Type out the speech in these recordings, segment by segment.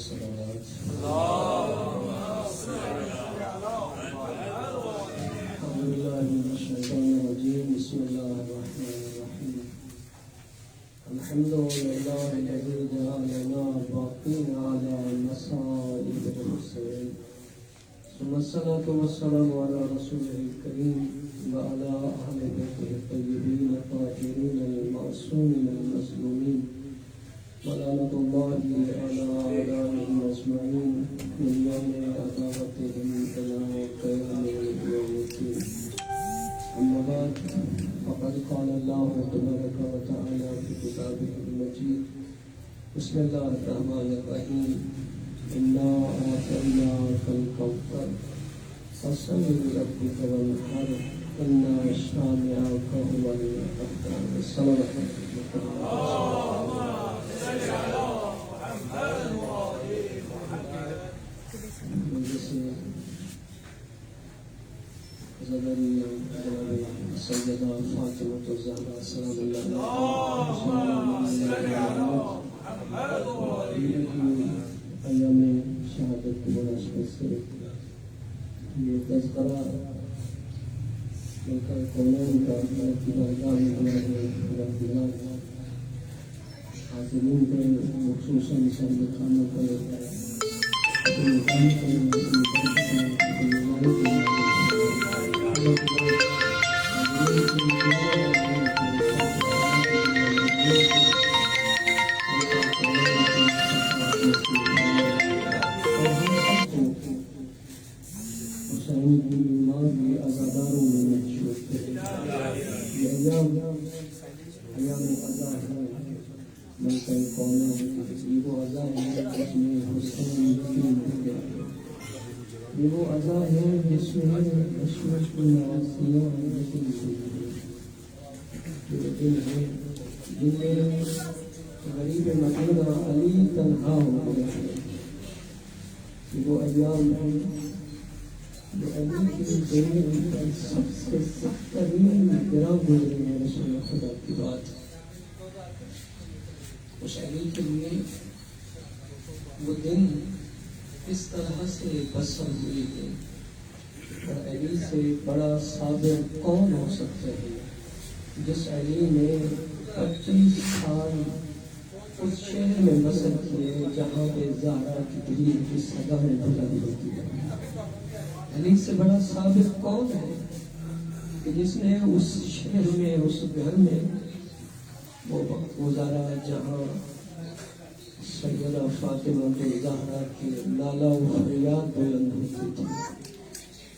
صلوات بسم الله الرحمن الرحيم الحمد لله الذي جعلنا باقين على مصائب المرسلين ثم الصلاة والسلام على رسوله الكريم وعلى أهل بيته الطيبين الطاهرين المعصومين المظلومين ولعنة الله على أعدائهم أجمعين من يوم عداوتهم إلى قيام يوم الدين. أما بعد فقد قال الله تبارك وتعالى في كتابه المجيد بسم الله الرحمن الرحيم إنا أعطيناك الكوثر فصل لربك وانحر إن شانئك هو الأبتر. السلام عليكم. سیدہ فاطمہ الزہرا سلام اللہ ایام شہادت کی مناسبت سے یہ تذکرہ کونین کا کی بارگاہ میں حاضرین پر مخصوصاً سید خانوں پر وہ عزا ہے جس میں اشرف النواسیوں دن ہے جن میں غریب مدینہ علی تنہا ہو گیا ہے. وہ ایام ہیں جو علی کی زندگی کا سب سے سخت ترین گراں گزرے ہیں. رسول خدا کی بات اس علی کے لیے وہ دن اس طرح سے بسر ہوئی ہے اور علی سے بڑا صابر کون ہو سکتا ہے جس علی نے 25 سال اس شہر میں بسر کیے جہاں پہ زہرا کی دلیل کی صدایں بلند ہوتی ہیں. علی سے بڑا صابر کون ہے کہ جس نے اس شہر میں اس گھر میں وہ وقت گزارا جہاں سیدہ فاطمہ الزہرا کی نالہ و فریاد بلند ہوتی تھی.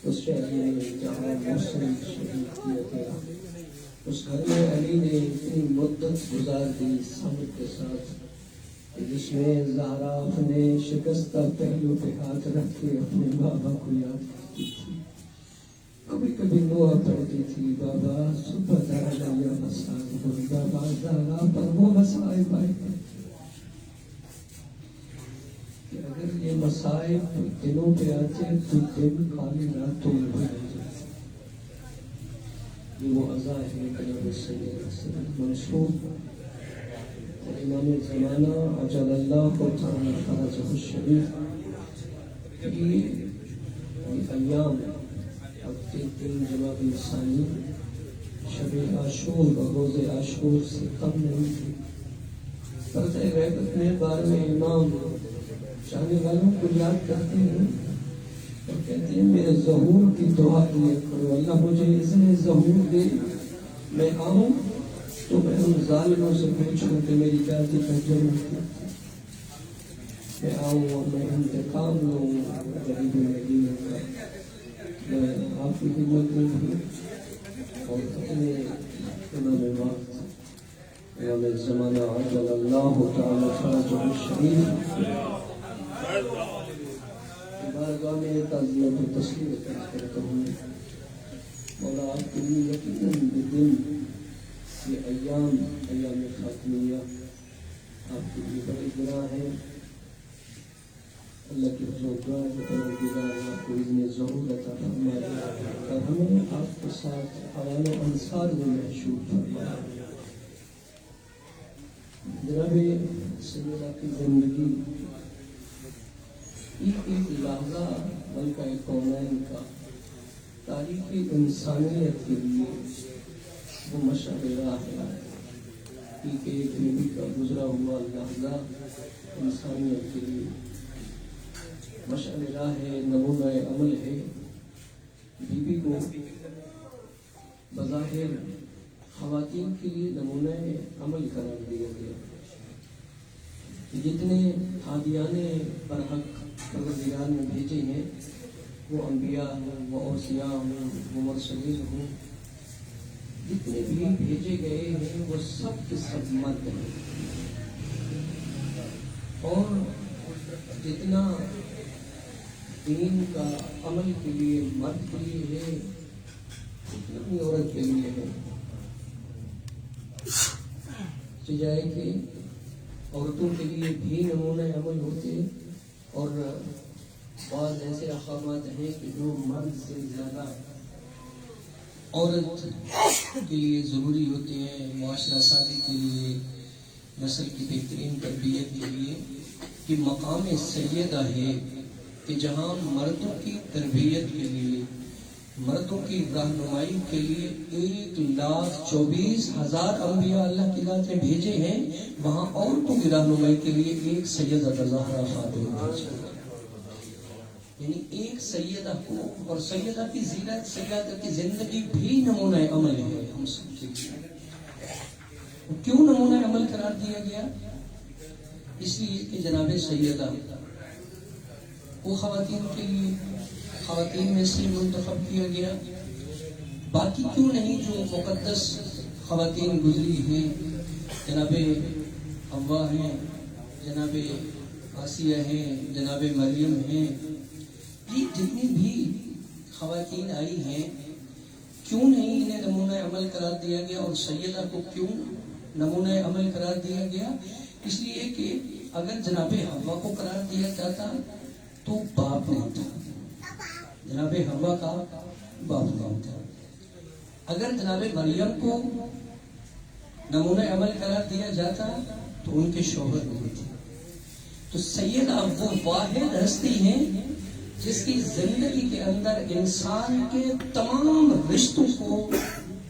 اس شہر میں جہاں محسن شہید کیا گیا اس گھر میں علی نے اتنی مدت گزار دی صبر کے ساتھ جس میں زہرا اپنے شکستہ پہلو پہ ہاتھ رکھ کے اپنے بابا کو یاد کرتی تھی. کبھی کبھی دعا پڑھتی تھی بابا صبح علیہ مصائب بابا زہرا پر وہ مصائب آئے کہ اگر یہ مصائب دنوں پہ آتے تو دن خالی راتوں میں بھر جاتے. یہ وہ عزا ہے جناب سید منصور امام زمانہ اجل اللہ تعالی فرجہ الشریف کی ایام ہفتے 3 جمادی الثانی شب عاشور و روز عاشور سے کم نہیں تھی. پردہ غیبت میں 12ویں امام چاہنے والوں کو یاد کرتے ہیں اور کہتے ہیں میرے ظہور کی دعا کیا کرو اللہ مجھے اذن ظہور دے میں آؤں تو میں ان ظالموں سے پوچھوں کہ میری جاتی کا جرم کیا میں آؤں اور میں انتقام لوں غریب مدینہ کا. میں آپ کی خدمت میں ہوں اور اپنے امام وقت امام زمانہ عجل اللہ تعالی فرجہ الشریف بارگاہ میں تعزیت و تسلیم پیش کرتا ہوں. مولا آپ کے لیے یقیناً دن یہ ایام خاتمیہ آپ کے لیے بڑی گناہ ہے. اللہ کی حضور آپ کو اذن ظہور عطا فرمائے اور ہمیں آپ کے ساتھ حوالے انصار میں محشور فرمائے. جناب سیدہ کی زندگی ایک لحظہ ملکہ کونین کا تاریخ انسانیت کے لیے وہ مشعل راہ ہے. ایک بیوی کا گزرا ہوا لحظہ انسانیت کے لیے مشعل راہ ہے، نمونہ عمل ہے. بیوی کو بظاہر خواتین کے لیے نمونہ عمل قرار دیا گیا. جتنے ہادیان برحق پروردگار نے بھیجے ہیں، وہ انبیاء ہوں، وہ اوصیاء ہوں، وہ مرسلین ہوں، جتنے بھی بھیجے گئے ہیں وہ سب کے سب مرد ہیں. اور جتنا دین کا عمل کے لیے مرد کے لیے ہے، اتنا بھی عورت کے لیے ہے. سجائے کہ عورتوں کے لیے بھی نمونہ عمل ہوتے، اور بعض ایسے احکامات ہیں کہ جو مرد سے زیادہ عورت کے لیے ضروری ہوتے ہیں، معاشرہ سازی کے لیے، نسل کی بہترین تربیت کے لیے. کہ مقام سیدہ ہے کہ جہاں مردوں کی تربیت کے لیے، مردوں کی رہنمائی کے لیے 1,24,000 انبیاء اللہ کی ذات نے بھیجے ہیں، وہاں عورتوں کی رہنمائی کے لیے ایک سیدہ زہرا فاطمہ بھیجا. یعنی ایک سیدہ کو، اور سیدہ کی زینت، سیدہ کی زندگی بھی نمونہ عمل ہے ہم سب کے لیے. کیوں نمونہ عمل قرار دیا گیا؟ اس لیے کہ جناب سیدہ وہ خواتین کے لیے، خواتین میں سے منتخب کیا گیا. باقی کیوں نہیں جو مقدس خواتین گزری ہیں، جناب حوا ہیں، جناب آسیہ ہیں، جناب مریم ہیں، یہ جتنی بھی خواتین آئی ہیں، کیوں نہیں انہیں نمونہ عمل قرار دیا گیا؟ اور سیدہ کو کیوں نمونہ عمل قرار دیا گیا؟ اس لیے کہ اگر جناب حوا کو قرار دیا جاتا تو باپ نہیں تھا، جناب حوا کا باپ نہیں تھا. اگر جناب مریم کو نمونہ عمل قرار دیا جاتا تو ان کے شوہر نہیں تھے. تو سیدہ وہ واحد ہستی ہیں جس کی زندگی کے اندر انسان کے تمام رشتوں کو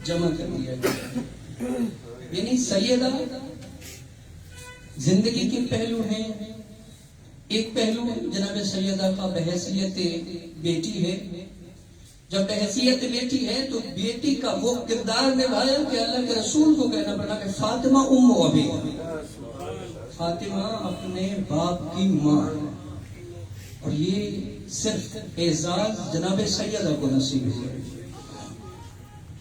جمع کر دیا گیا. یعنی سیدہ زندگی کے پہلو ہیں. ایک پہلو جناب سیدہ کا بحیثیت بیٹی ہے. جب بحیثیت بیٹی ہے تو بیٹی کا وہ کردار نبھایا کہ اللہ کے رسول کو کہنا پڑا کہ فاطمہ ام ابی، فاطمہ اپنے باپ کی ماں ہے. اور یہ صرف اعزاز جناب سیدہ کو نصیب ہوا.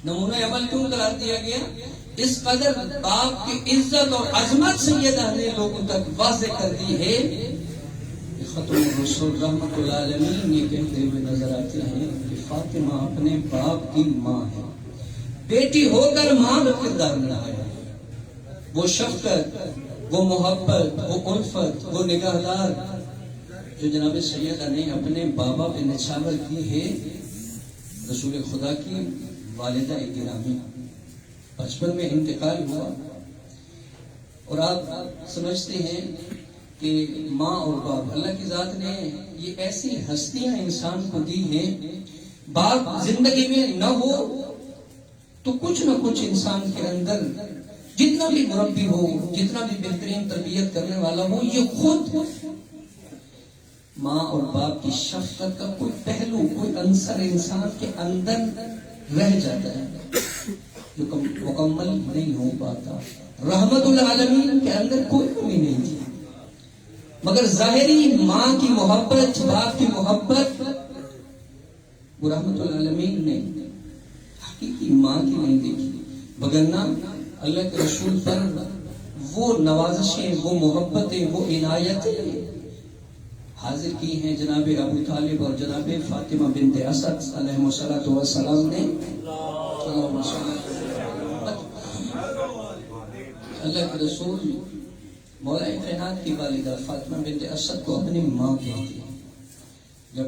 نمونہ عمل کیوں قرار دیا گیا؟ اس قدر باپ کی عزت اور عظمت سیدہ نے لوگوں تک واضح کر دی ہے. ختم الرسول رحمت اللہ علیہ یہ کہتے ہوئے نظر آتے ہیں کہ فاطمہ اپنے باپ کی ماں ہے. بیٹی ہو کر ماں کا کردار نبھایا. وہ شفقت، وہ محبت، وہ الفت، وہ نگہدار جو جناب سیدہ نے اپنے بابا پہ نچھاور کی ہے. رسول خدا کی والدہ گرامی 55 میں انتقال ہوا. اور آپ سمجھتے ہیں کہ ماں اور باپ، اللہ کی ذات نے یہ ایسی ہستیاں انسان کو دی ہیں. باپ زندگی میں نہ ہو تو کچھ نہ کچھ انسان کے اندر، جتنا بھی مربی ہو، جتنا بھی بہترین تربیت کرنے والا ہو، یہ خود ماں اور باپ کی شفقت کا کوئی پہلو، کوئی عنصر انسان کے اندر رہ جاتا ہے جو مکمل نہیں ہو پاتا. رحمت العالمین کے اندر کوئی کمی نہیں تھی، مگر ظاہری ماں کی محبت، باپ کی محبت وہ رحمت العالمین نے حقیقی ماں کی نہیں دیکھی. وگرنہ اللہ کے رسول پر وہ نوازشیں، وہ محبتیں، وہ عنایتیں حاضر کی ہیں جناب ابو طالب اور جناب فاطمہ بنت اسد علیہ السلام نے. اللہ کے رسول مولا کائنات کی والدہ فاطمہ بنت اسد کو اپنی ماں کہتی ہیں. جب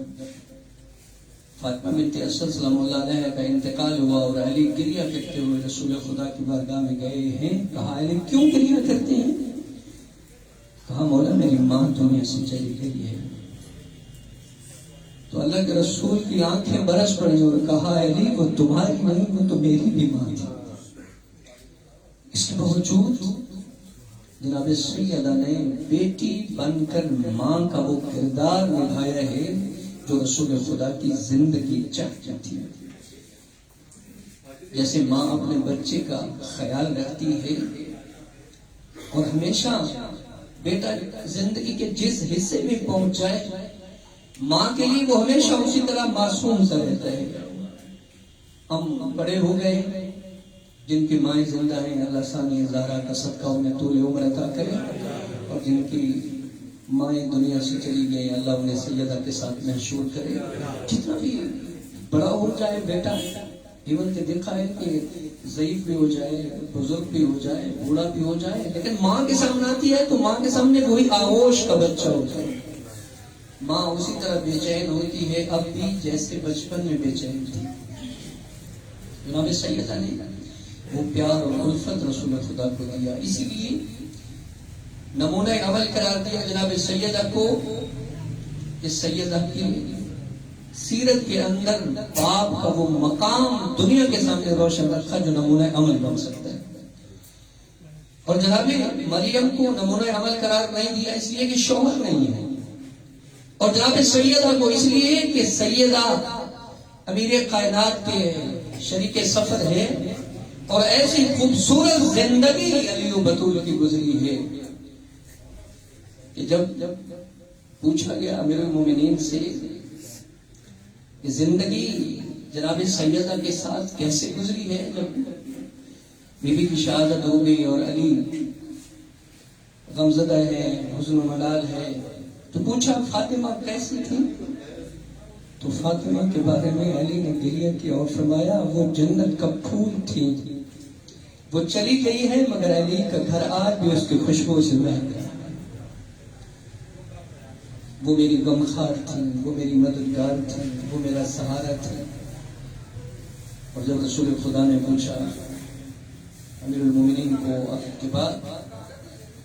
فاطمہ بنت اسد سلام اللہ علیہ کا انتقال ہوا اور علی گریہ کرتے ہوئے رسول خدا کی بارگاہ میں گئے ہیں، کہا علی کیوں گریہ کرتے ہیں؟ کہا مولا میری ماں دنیا سے چلی گئی ہے. تو اللہ کے رسول کی آنکھیں برس پڑی اور کہا علی وہ تمہاری نہیں وہ تو میری بھی ماں تھی. اس کے باوجود جناب سیدہ نے بیٹی بن کر ماں کا وہ کردار نبھایا ہے جو رسول خدا کی زندگی چاہتی تھی. جیسے ماں اپنے بچے کا خیال رکھتی ہے اور ہمیشہ بیٹا زندگی کے جس حصے میں پہنچ جائے ماں کے لیے وہ ہمیشہ اسی طرح معصوم سا رہتا ہے. ہم بڑے ہو گئے جن کی مائیں زندہ ہیں اللہ ثانی زہرا کا صدقہ انہیں طول عمر عطا کرے، اور جن کی مائیں دنیا سے چلی گئی اللہ انہیں سیدہ کے ساتھ محشور کرے. جتنا بھی بڑا ہو جائے بیٹا ایون کہ دیکھا ہے کہ ضعیف بھی ہو جائے، بزرگ بھی ہو جائے، بوڑھا بھی ہو جائے، لیکن ماں کے سامنے آتی ہے تو ماں کے سامنے وہی آغوش کا بچہ ہوتا ہے. ماں اسی طرح بے چین ہوتی ہے اب بھی جیسے بچپن میں بے چین تھی. جناب سیدہ نے وہ پیار اور الفت رسول خدا کو دیا، اسی لیے نمونہ عمل قرار دیا جناب سیدہ کو. اس سیدہ کی سیرت کے اندر باپ کا وہ مقام دنیا کے سامنے روشن رکھا جو نمونہ عمل بن سکتا ہے. اور جناب مریم کو نمونہ عمل قرار نہیں دیا اس لیے کہ شوہر نہیں ہے، اور جناب سیدہ کو اس لیے کہ سیدہ امیر کائنات کے شریک سفر ہے، اور ایسی خوبصورت زندگی علی و بطول کی گزری ہے کہ جب پوچھا گیا امیر المومنین سے کہ زندگی جناب سیدہ کے ساتھ کیسے گزری ہے جب بیوی کی شہادت ہو گئی اور علی غمزدہ ہے، حزن و ملال ہے، تو پوچھا فاطمہ کیسی تھی؟ تو فاطمہ کے بارے میں علی نے گریہ کیا اور فرمایا وہ جنت کا پھول تھی، وہ چلی گئی ہے مگر علی کا گھر آج بھی اس کی خوشبو سے مہک رہا ہے. وہ میری غمخوار تھی، وہ میری مددگار تھی، وہ میرا سہارا تھی. اور جب رسول خدا نے پوچھا امیر المومنین کو اب کے بعد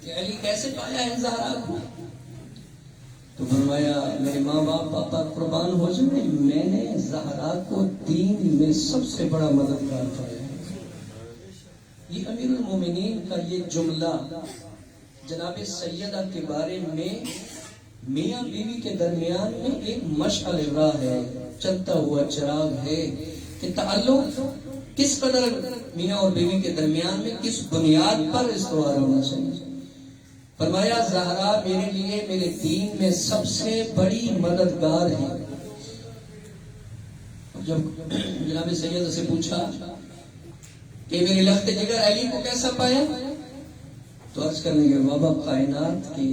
کہ علی کیسے پایا ہے زہرا کو، تو فرمایا میرے ماں باپ پاپا قربان ہو جائیں، میں نے زہرا کو دین میں سب سے بڑا مددگار پایا. یہ امیر المومنین کا یہ جملہ جناب سیدہ کے بارے میں میاں بیوی کے درمیان میں ایک مشعل راہ ہے، چلتا ہوا چراغ ہے کہ تعلق کس قدر میاں اور بیوی کے درمیان میں کس بنیاد پر استوار ہونا چاہیے. فرمایا زہرا میرے لیے میرے دین میں سب سے بڑی مددگار ہے. جب جناب سیدہ سے پوچھا کہ میری لخت جگر علی کو کیسا پایا، تو عرض کرنے کے بابا کائنات کے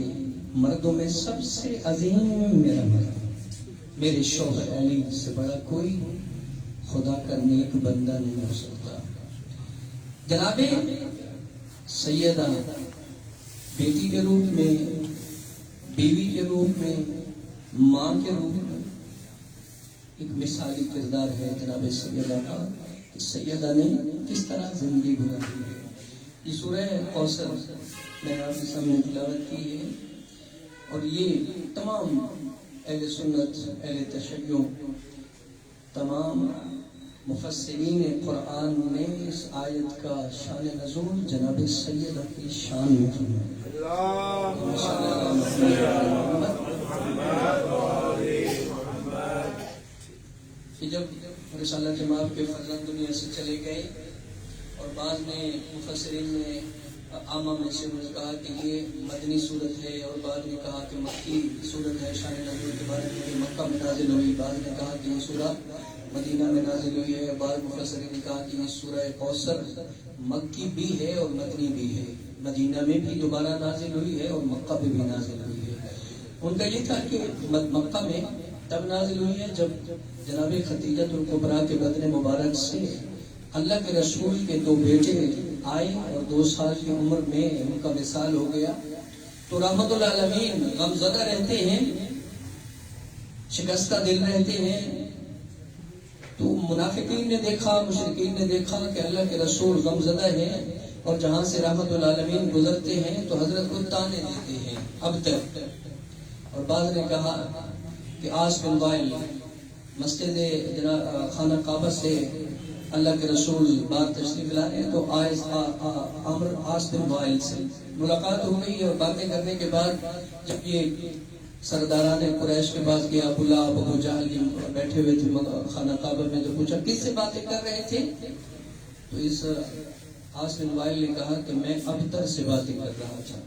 مردوں میں سب سے عظیم میرا مرد، میرے شوہر علی سے بڑا کوئی خدا کا نیک بندہ نہیں ہو سکتا. جناب سیدہ بیٹی کے روپ میں، بیوی کے روپ میں، ماں کے روپ میں ایک مثالی کردار ہے جناب سیدہ کا. سیدہ نے کس طرح زندگی گزاری ہے. یہ سورہ کوثر میں نے آپ کے سامنے تلاوت کی ہے، اور یہ تمام اہل سنت، اہل تشیع، تمام مفسرین قرآن نے اس آیت کا شان نزول جناب سیدہ کی شان میں جب رسالہ جماعت کے فرزند دنیا سے چلے گئے، اور بعض میں مفسرین نے عامہ میں سے کہا کہ یہ مدنی صورت ہے، اور بعض نے کہا کہ مکی صورت ہے شان نزول کے بارے میں کہ مکہ میں نازل ہوئی، بعض نے کہا کہ یہ سورہ مدینہ میں نازل ہوئی ہے، بعض مفسرین نے کہا کہ یہ سورہ کوثر مکی بھی ہے اور مدنی بھی ہے، مدینہ میں بھی دوبارہ نازل ہوئی ہے اور مکہ پہ بھی نازل ہوئی ہے. ان کا یہ تھا کہ مکہ میں تب نازل ہوئی ہے جب جناب خدیجہ الکبریٰ کے بدن مبارک سے اللہ کے رسول کے 2 بیٹے آئے اور 2 سال کی عمر میں ان کا وصال ہو گیا. تو رحمت العالمین غمزدہ رہتے ہیں، شکستہ دل رہتے ہیں. تو منافقین نے دیکھا، مشرکین نے دیکھا کہ اللہ کے رسول غمزدہ ہیں، اور جہاں سے رحمت العالمین گزرتے ہیں تو حضرت کو تانے دیتے ہیں اب تک. اور بعض نے کہا کہ آس بن وائل مسجد خانہ کعبہ سے اللہ کے رسول بات تشریف لا رہے ہیں تو عامر عاص بن وائل سے ملاقات ہو گئی اور باتیں کرنے کے بعد جب یہ سرداران قریش کے پاس گیا، ابو لہب ابو جہل بیٹھے ہوئے تھے خانہ کعبہ میں، تو پوچھا کس سے باتیں کر رہے تھے؟ تو اس عاص بن وائل نے کہا کہ میں ابتر سے باتیں کر رہا تھا۔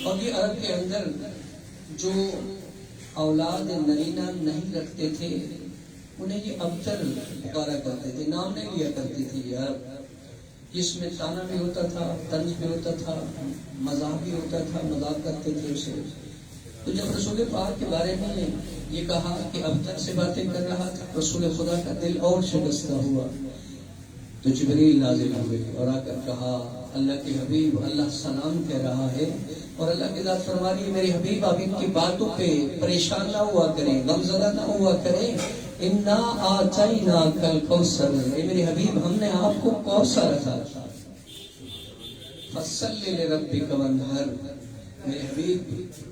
اور یہ عرب کے اندر جو اولاد نرینہ نہیں رکھتے تھے انہیں یہ ابتر پکارا کرتے تھے، نام نہیں لیا کرتی تھی یہ عرب۔ اس میں تانا بھی ہوتا تھا، طنز بھی ہوتا تھا، مزاح بھی ہوتا تھا، مذاق کرتے تھے اسے۔ تو جب رسول پاک کے بارے میں یہ کہا کہ ابتر سے باتیں کر رہا تھا، رسول خدا کا دل اور شکستہ ہوا۔ تو جبریل نازل ہوئے اور آ کر کہا اللہ کے حبیب اللہ سلام کہہ رہا ہے، اور اللہ کی ذات فرما رہی ہے میرے حبیب آپ ان کی باتوں پہ پریشان نہ ہوا کریں، غمزدہ نہ ہوا کریں۔ انا آتیناک الکوثر، اے میرے حبیب ہم نے آپ کو کوثر عطا کیا، فصلی لربک وانحر، میرے حبیب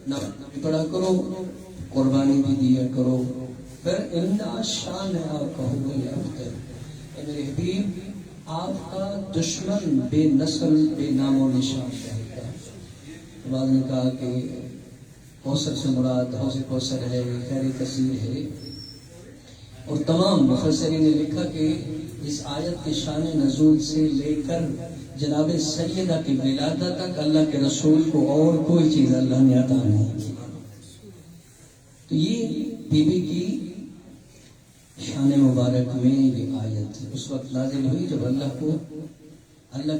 نماز بھی پڑھا کرو، قربانی بھی دیا کرو، پھر انا شانئک هو الابتر، اے میرے حبیب آپ کا دشمن بے نسل بے نام و نشان رہے گا۔ بعد نے کہا کہ کوثر سے مراد حوض کوثر ہے، خیر کثیر ہے، اور تمام مفسرین نے لکھا کہ اس آیت کے شان نزول سے لے کر جناب سیدہ کی ولادت تک اللہ کے رسول کو اور کوئی چیز اللہ نے عطا نہیں کی۔ تو یہ بی بی کی شان مبارک میں یہ آیت اس وقت نازل ہوئی جب اللہ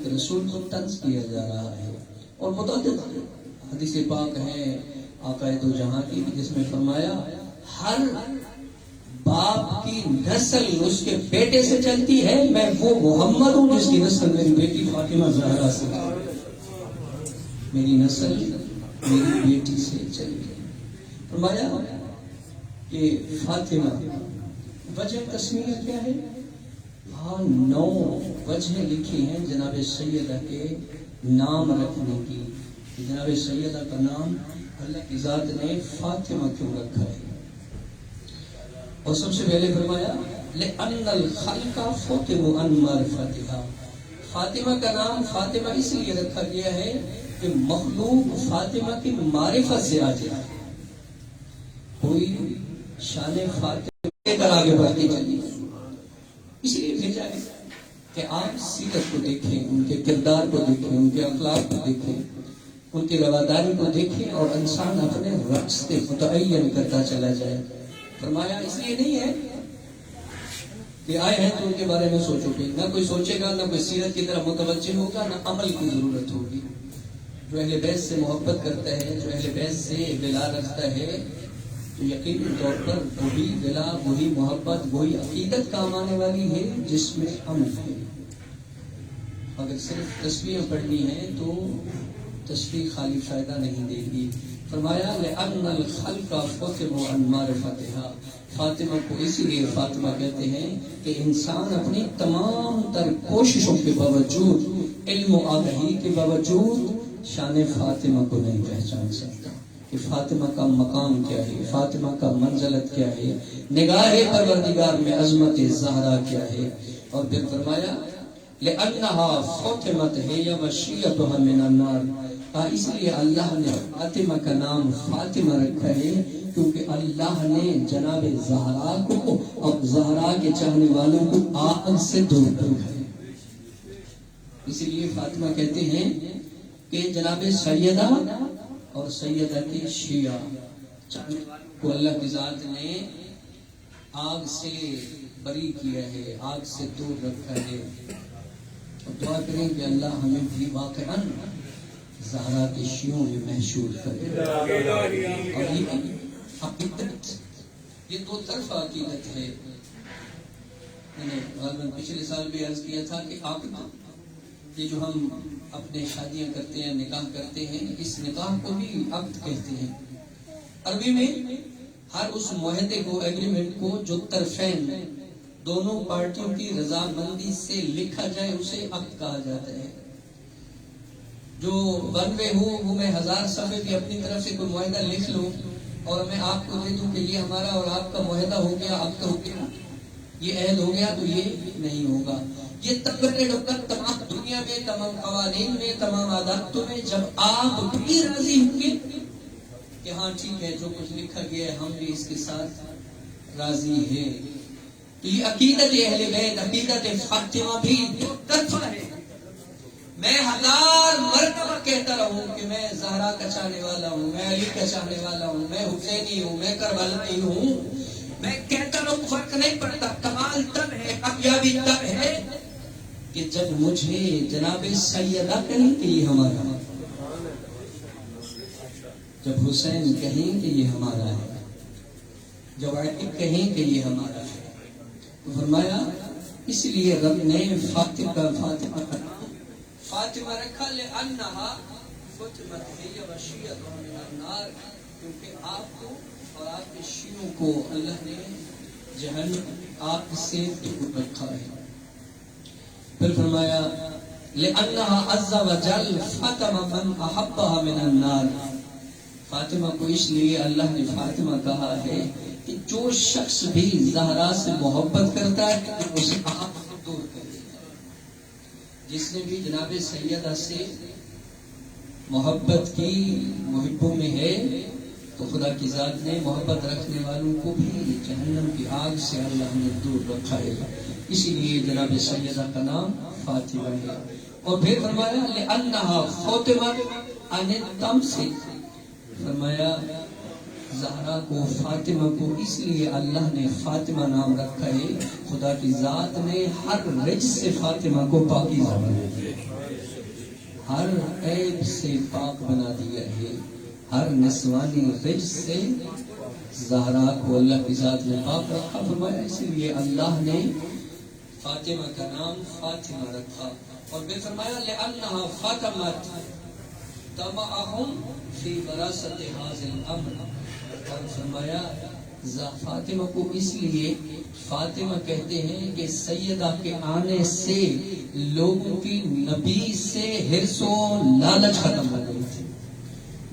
کے رسول کو طنز کیا جا رہا ہے۔ اور متعدد حدیث پاک ہیں آقا دو جہاں کی جس میں فرمایا ہر باپ کی نسل اس کے بیٹے سے چلتی ہے، میں وہ محمد ہوں جس کی نسل میری بیٹی فاطمہ زہرا سے، میری نسل میری بیٹی سے چلی ہے۔ فرمایا کہ فاطمہ وجہ تسمیہ کیا ہے؟ ہاں 9 وجہ لکھی ہیں جناب سیدہ کے نام رکھنے کی، جناب سیدہ کا نام اللہ کی ذات نے فاطمہ کیوں رکھا ہے۔ اور سب سے پہلے فرمایا لِأَنَّ الْخَلْقَ فُطِرُوا عَنْ مَعْرِفَتِهَا، فاطمہ کا نام فاطمہ اس لیے رکھا گیا ہے کہ مخلوق فاطمہ کی معرفت سے آ جائے، کوئی شان فاطمہ لے کر آگے بڑھتی چلی، اس لیے بھیجا ہے کہ آپ سیرت کو دیکھیں، ان کے کردار کو دیکھیں، ان کے اخلاق کو دیکھیں، ان کی رواداری کو دیکھیں اور انسان اپنے راستے متعین کرتا چلا جائے۔ فرمایا اس لیے نہیں ہے کہ آئے ہیں تو ان کے بارے میں سوچو گے، نہ کوئی سوچے گا، نہ کوئی سیرت کی طرف متوجہ ہوگا، نہ عمل کی ضرورت ہوگی۔ جو اہل بیت سے محبت کرتا ہے، جو اہل بیت سے ولا رکھتا ہے، تو یقینی طور پر وہی ولا، وہی محبت، وہی عقیدت کام آنے والی ہے جس میں عمل ہے۔ اگر صرف تسبیح پڑھنی ہے تو تسبیح خالی فائدہ نہیں دے گی۔ فرمایا لِأَنَّ الْخَلْقَ فُطِرُوا عَنْ مَعْرِفَتِهَا، فاطمہ کو اسی لیے فاطمہ کہتے ہیں کہ انسان اپنی تمام تر کوششوں کے باوجود، علم و آگاہی کے باوجود شان فاطمہ کو نہیں پہچان سکتا کہ فاطمہ کا مقام کیا ہے، فاطمہ کا منزلت کیا ہے، نگاہ پروردگار میں عظمت زہرا کیا ہے۔ اور پھر فرمایا لِأَنَّهَا فُطِمَتْ هِيَ وَشِيَّتُهَا مِنَ النَّارِ، اس لیے اللہ نے فاطمہ کا نام فاطمہ رکھا ہے کیونکہ اللہ نے جناب زہرا کو اور زہرا کے چاہنے والوں کو آگ سے دور رکھا ہے۔ اسی لیے فاطمہ کہتے ہیں کہ جناب سیدہ اور سیدہ کے شیعہ چاہنے والوں کو اللہ کی ذات نے آگ سے بری کیا ہے، آگ سے دور رکھا ہے۔ اور دعا کریں کہ اللہ ہمیں بھی واقعاً زہرا کے شیعوں میں محشور کرے۔ اور یہ عقیدت، یہ دو طرفہ عقیدت ہے۔ میں نے غالباً پچھلے سال بھی عرض کیا تھا کہ عقد، یہ جو ہم اپنے شادیاں کرتے ہیں، نکاح کرتے ہیں، اس نکاح کو بھی عقد کہتے ہیں۔ عربی میں ہر اس معاہدے کو، ایگریمنٹ کو جو طرفین دونوں پارٹیوں کی رضامندی سے لکھا جائے اسے عقد کہا جاتا ہے۔ جو بنوے ہو وہ میں 1000 صفحے بھی اپنی طرف سے کوئی معاہدہ لکھ لوں اور میں آپ کو دے دوں کہ یہ ہمارا اور آپ کا معاہدہ ہو گیا، اب تو ہو گیا، یہ عہد ہو گیا، تو یہ نہیں ہوگا۔ یہ تب گھٹے ہوگا تمام دنیا میں، تمام قوانین میں، تمام عاداتوں میں، جب آپ بھی راضی ہوں گے کہ ہاں ٹھیک ہے جو کچھ لکھا گیا ہے ہم بھی اس کے ساتھ راضی ہیں۔ تو یہ عقیدت اہل بیت، عقیدت فاطمہ بھی دو طرفہ ہے۔ میں 1000 مرتبہ کہتا رہوں کہ میں زہرا کا چاہنے والا ہوں، میں علی کا چاہنے والا ہوں، میں حسینی ہوں، میں کربلائی ہوں، میں کہتا رہوں، فرق نہیں پڑتا۔ کمال تب ہے، کامیابی تب ہے کہ جب مجھے جناب سیدہ کہیں کہ یہ ہمارا ہے، جب حسین کہیں کہ یہ ہمارا ہے، جب علی کہیں کہ یہ ہمارا ہے۔ تو فرمایا اس لیے رب نے فاطمہ کا فاطمہ رکھا لأنہا فتمت ہی وشیعت من النار، کیونکہ آپ کو اور آپ کے شیعوں کو اللہ نے جہنم آگ سے دور رکھا ہے۔ پھر فرمایا لأنہا عز وجل فتم من احبها من النار، فاطمہ کو اس لیے اللہ نے فاطمہ کہا ہے کہ جو شخص بھی زہرا سے محبت کرتا ہے اسے آگ سے دور کر دیتا ہے۔ جس نے بھی جناب سیدہ سے محبت کی، محبوں میں ہے، تو خدا کی ذات نے محبت رکھنے والوں کو بھی جہنم کی آگ سے اللہ نے دور رکھا ہے۔ اسی لیے جناب سیدہ کا نام فاطمہ ہے۔ اور پھر فرمایا لأنها فاطمہ عن التمسک، فرمایا زہرا کو، فاطمہ کو اس لیے اللہ نے فاطمہ نام رکھا ہے، خدا کی ذات نے ہر رجس سے فاطمہ کو پاکیزہ بنا دیا، ہر عیب سے پاک بنا دیا ہے، ہر نسوانی رجس سے زہرا کو اللہ کی ذات نے پاک رکھا۔ فرمایا اسی لیے اللہ نے فاطمہ کا نام فاطمہ رکھا۔ اور پھر فرمایا لأنها فاطمت تمعهم فی وراثت هذا الامر، اور فرمایا فاطمہ کو اس لیے فاطمہ کہتے ہیں کہ سیدہ کے آنے سے لوگوں کی نبی سے حرص و لالچ ختم ہو گئی تھی۔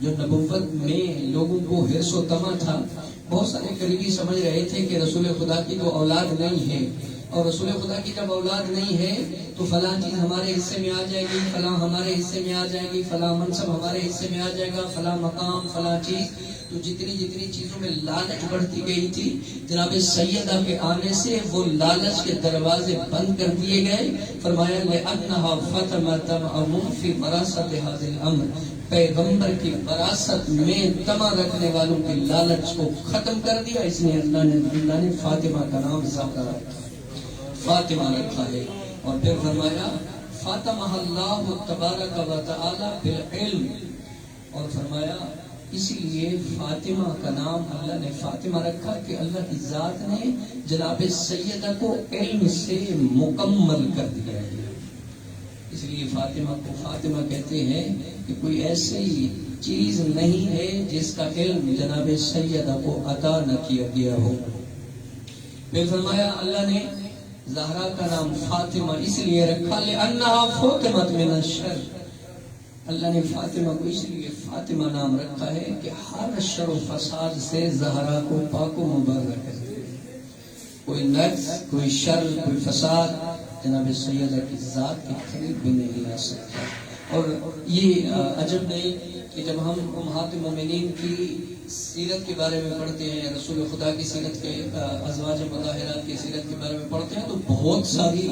جو نبوت میں لوگوں کو حرص و طمع تھا، بہت سارے قریبی سمجھ رہے تھے کہ رسول خدا کی تو اولاد نہیں ہے، اور رسول خدا کی جب اولاد نہیں ہے تو فلاں چیز ہمارے حصے میں آ جائے گی، فلاں ہمارے حصے میں آ جائے گی، فلاں منصب ہمارے حصے میں آ جائے گا، فلاں مقام، فلاں چیز۔ تو جتنی چیزوں میں لالچ بڑھتی گئی تھی، جناب سیدہ کے آنے سے وہ لالچ کے دروازے بند کر دیے گئے۔ فرمایا لأنها فاطمۃ تمعهم فی وراثت هذا الامر، پیغمبر کی وراثت میں طمع رکھنے والوں کی لالچ کو ختم کر دیا، اس لیے اللہ نے فاطمہ کا نام زہرا رکھا، فاطمہ رکھا ہے۔ اور پھر فرمایا فاطمہ اللہ تبارک و تعالی بالعلم، اور فرمایا اسی لیے فاطمہ کا نام اللہ نے فاطمہ رکھا کہ اللہ کی ذات نے جناب سیدہ کو علم سے مکمل کر دیا ہے۔ اس لیے فاطمہ کو فاطمہ کہتے ہیں کہ کوئی ایسی چیز نہیں ہے جس کا علم جناب سیدہ کو عطا نہ کیا گیا ہو۔ پھر فرمایا اللہ نے زہرا کا نام فاطمہ اس لیے رکھا لأنها فاطمۃ من الشر، اللہ نے فاطمہ کو اس لیے فاطمہ نام رکھا ہے کہ ہر شر و فساد سے زہرا کو پاک و مبرک کرتے، کوئی نقص، کوئی شر، کوئی فساد جناب سیدہ کی ذات کے قریب بھی نہیں آ سکتا۔ اور یہ عجب نہیں کہ جب ہم امہات المومنین کی سیرت کے بارے میں پڑھتے ہیں، رسول خدا کی سیرت کے، ازواج مطہرات کی سیرت کے بارے میں پڑھتے ہیں، تو بہت ساری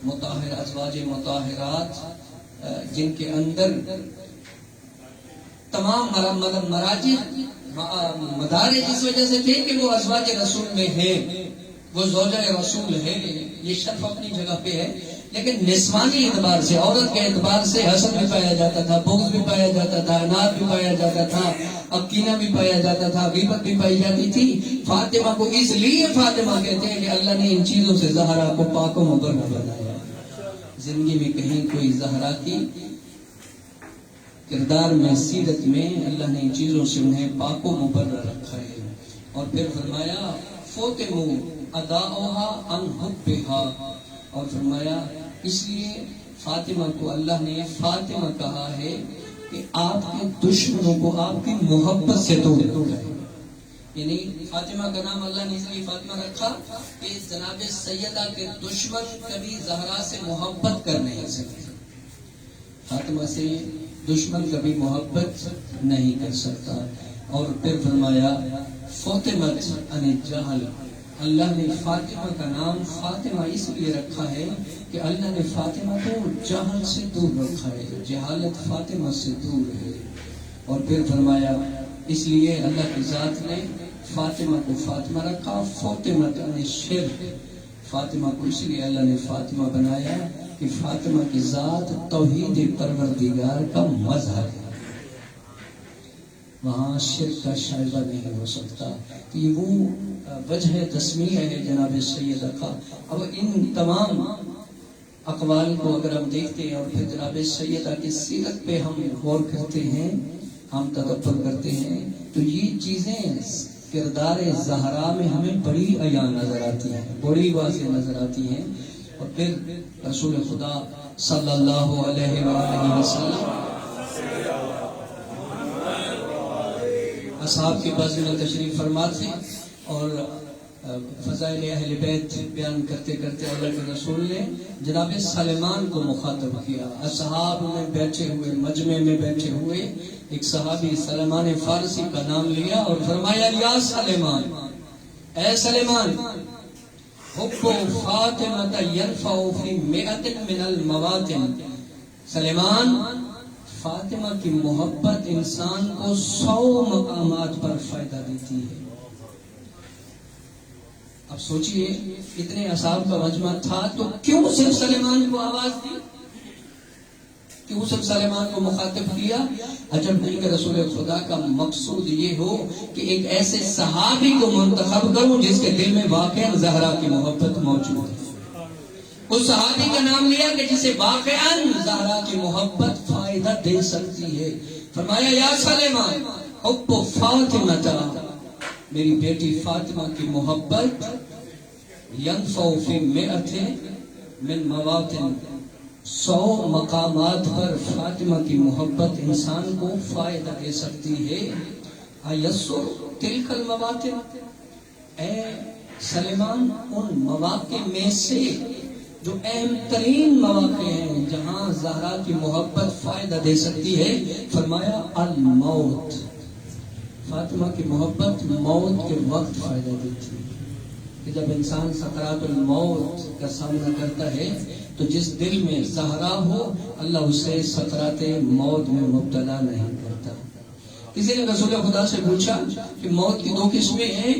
مطہر ازواج مطہرات جن کے اندر تمام مراجع مدارج اس وجہ سے تھے کہ وہ ازواج رسول میں ہیں، وہ زوجہ رسول ہے، یہ شرف اپنی جگہ پہ ہے، لیکن نسوانی اعتبار سے، عورت کے اعتبار سے حسد بھی پایا جاتا تھا، بغض بھی پایا جاتا تھا، اناد بھی پایا جاتا تھا، کینہ بھی پایا جاتا تھا، غیبت بھی پائی جاتی تھی۔ فاطمہ کو اس لیے فاطمہ کہتے ہیں کہ اللہ نے ان چیزوں سے زہرا کو پاک و مبرک بنایا۔ زندگی میں کہیں کوئی زہرا کی کردار میں، سیرت میں اللہ نے ان چیزوں سے انہیں پاک و مبرک رکھا ہے۔ اور پھر فرمایا فوتمو اداؤها عن حبها، اور فرمایا اس لیے فاطمہ کو اللہ نے فاطمہ کہا ہے کہ آپ کے دشمنوں کو آپ کی محبت سے توڑ دے۔ یعنی فاطمہ کا نام اللہ نے اس لیے فاطمہ رکھا کہ جناب سیدہ کے دشمن کبھی زہرا سے محبت کر نہیں سکتے. فاطمہ سے دشمن کبھی محبت نہیں کر سکتا. اور پھر فرمایا فاطمہ عن الجہل. اللہ نے فاطمہ کا نام فاطمہ اس لیے رکھا ہے کہ اللہ نے فاطمہ کو جہل سے دور رکھا ہے, جہالت فاطمہ سے دور ہے. اور پھر فرمایا اس لیے اللہ کی ذات نے فاطمہ کو فاطمہ رکھا. فاطمہ عن الشرک. فاطمہ کو اس لیے اللہ نے فاطمہ بنایا کہ فاطمہ کی ذات توحید پروردگار کا مظہر ہے, وہاں شرک کا شائبہ نہیں ہو سکتا. یہ وہ وجہ تسمیہ ہے جناب سیدہ کا. اب ان تمام اقوال کو اگر ہم دیکھتے ہیں اور پھر جناب سیدہ کی سیرت پہ ہم غور کرتے ہیں, ہم تدبر کرتے ہیں, تو یہ چیزیں کردار زہرا میں ہمیں بڑی عیاں نظر آتی ہیں, بڑی واضح نظر آتی ہیں. اور پھر رسول خدا صلی اللہ علیہ وآلہ وسلم اصحاب کے بعض میں تشریف فرماتے اور فضائل اہل بیت بیان کرتے کرتے اللہ کے رسول نے جناب سلیمان کو مخاطب کیا. اصحاب میں بیٹھے ہوئے, مجمع میں بیٹھے ہوئے ایک صحابی سلیمان فارسی کا نام لیا اور فرمایا یا سلیمان, اے سلیمان, حب فاطمہ ينفع فی مئۃ من المواطن. سلیمان, فاطمہ کی محبت انسان کو 100 مقامات پر فائدہ دیتی ہے. اب سوچئے اتنے اصحاب کا مجمع تھا تو کیوں صرف سلیمان کو آواز دی, کیوں صرف سلیمان کو مخاطب کیا؟ عجب نہیں کہ رسول خدا کا مقصود یہ ہو کہ ایک ایسے صحابی کو منتخب کروں جس کے دل میں واقعا زہرا کی محبت موجود ہے. اس صحابی کا نام لیا کہ جسے واقعا زہرا کی محبت فائدہ دے سکتی ہے. فرمایا یا سلیمان حب فاطمہ, میری بیٹی فاطمہ کی محبت ینفع فی مئۃ من مواطن, 100 مقامات پر فاطمہ کی محبت انسان کو فائدہ دے سکتی ہے. ایسر تلک المواطن, اے سلیمان ان مواقع میں سے جو اہم ترین مواقع ہیں جہاں زہرا کی محبت فائدہ دے سکتی ہے. فرمایا الموت, فاطمہ کی محبت موت کے وقت فائدہ دیتی ہے کہ جب انسان سکرات الموت کا سامنا کرتا ہے تو جس دل میں زہرا ہو اللہ اسے سکرات موت میں مبتلا نہیں کرتا. کسی نے رسول خدا سے پوچھا کہ موت کی 2 قسمیں ہیں,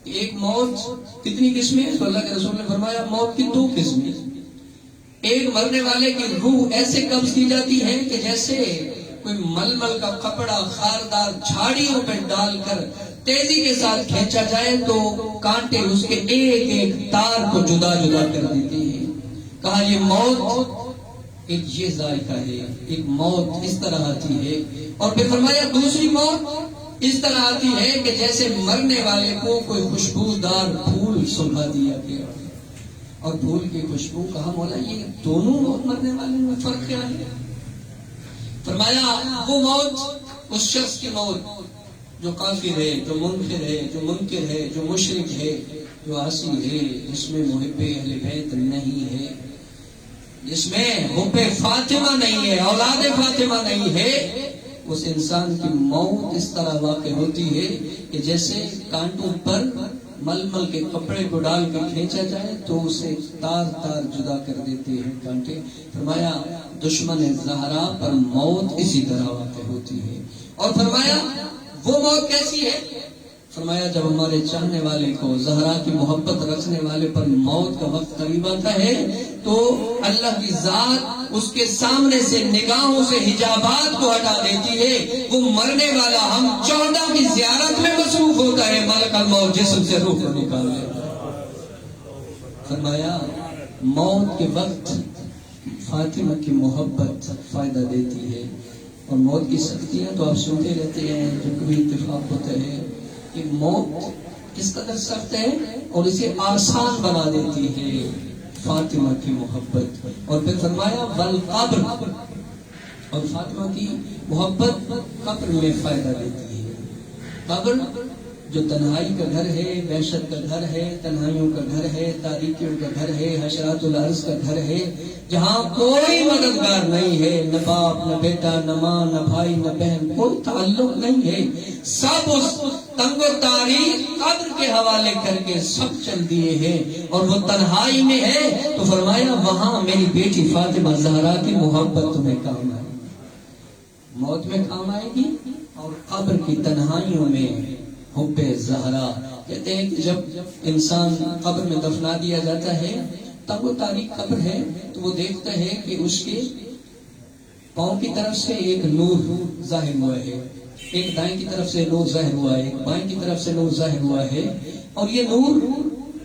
ایک موت کتنی قسمیں ہیں؟ تو اللہ کے رسول نے فرمایا موت کی 2 قسمیں. ایک مرنے والے کی روح ایسے قبض کی جاتی ہے کہ جیسے کوئی ململ کا کپڑا خاردار جھاڑیوں پہ ڈال کر تیزی کے ساتھ کھینچا جائے تو کانٹے اس کے ایک ایک تار کو جدا جدا کر دیتے ہیں. کہا یہ موت ایک یہ ذائقہ ہے, ایک موت اس طرح آتی ہے. اور پھر فرمایا دوسری موت اس طرح آتی ہے کہ جیسے مرنے والے کو کوئی خوشبودار پھول سنگھا دیا گیا اور پھول کی خوشبو. کہا مولا یہ دونوں موت مرنے والے میں فرق کیا ہے؟ فرمایا وہ موت اس شخص کی موت جو کافر ہے, جو منکر ہے, جو منکر ہے, جو مشرک ہے, جو عاصی ہے, جس میں محب اہل بیت نہیں ہے, جس میں حب فاطمہ نہیں ہے, اولاد فاطمہ نہیں ہے. اس انسان کی موت اس طرح واقع ہوتی ہے کہ جیسے کانٹوں پر ململ کے کپڑے کو ڈال کے کھینچا جائے تو اسے تار تار جدا کر دیتے ہیں کانٹے. فرمایا دشمن زہرا پر موت اسی طرح واقع ہوتی ہے. اور فرمایا وہ موت کیسی ہے؟ فرمایا جب ہمارے چاہنے والے کو, زہرا کی محبت رکھنے والے پر موت کا وقت قریب آتا ہے تو اللہ کی ذات اس کے سامنے سے نگاہوں سے حجابات کو ہٹا دیتی ہے. وہ مرنے والا ہم 14 کی زیارت میں مصروف ہوتا ہے, ملک الموت جسم سے روح کو نکال لیتا ہے. فرمایا موت کے وقت فاطمہ کی محبت فائدہ دیتی ہے. اور موت کی سختیاں تو آپ سنتے رہتے ہیں, جو کبھی اتفاق ہوتا ہے کہ موت کس قدر سخت ہے اور اسے آسان بنا دیتی ہے فاطمہ کی محبت. اور پھر فرمایا والقبر, اور فاطمہ کی محبت قبر میں فائدہ دیتی ہے. قبر جو تنہائی کا گھر ہے، وحشت کا گھر ہے، تنہائیوں کا گھر ہے، تاریکیوں کا گھر ہے، حشرات الارض کا گھر ہے، جہاں کوئی مددگار نہیں ہے، نہ باپ نہ بیٹا نہ ماں نہ بھائی نہ بہن، کوئی تعلق نہیں ہے، سب اس تنگ و تاریخ قبر کے حوالے کر کے سب چل دیے ہیں، اور وہ تنہائی میں ہے تو فرمایا وہاں میری بیٹی فاطمہ زہرا کی محبت تمہیں کام آئے گی، موت میں کام آئے گی، اور قبر کی تنہائیوں میں حب زہرا۔ کہتے ہیں کہ جب انسان قبر میں دفنا دیا جاتا ہے تب وہ تاریخ قبر ہے تو وہ دیکھتا ہے کہ اس کے پاؤں کی طرف سے ایک نور ظاہر ہوا ہے، ایک دائیں کی طرف سے نور ظاہر ہوا ہے، ایک بائیں کی طرف سے نور ظاہر ہوا ہے، اور یہ نور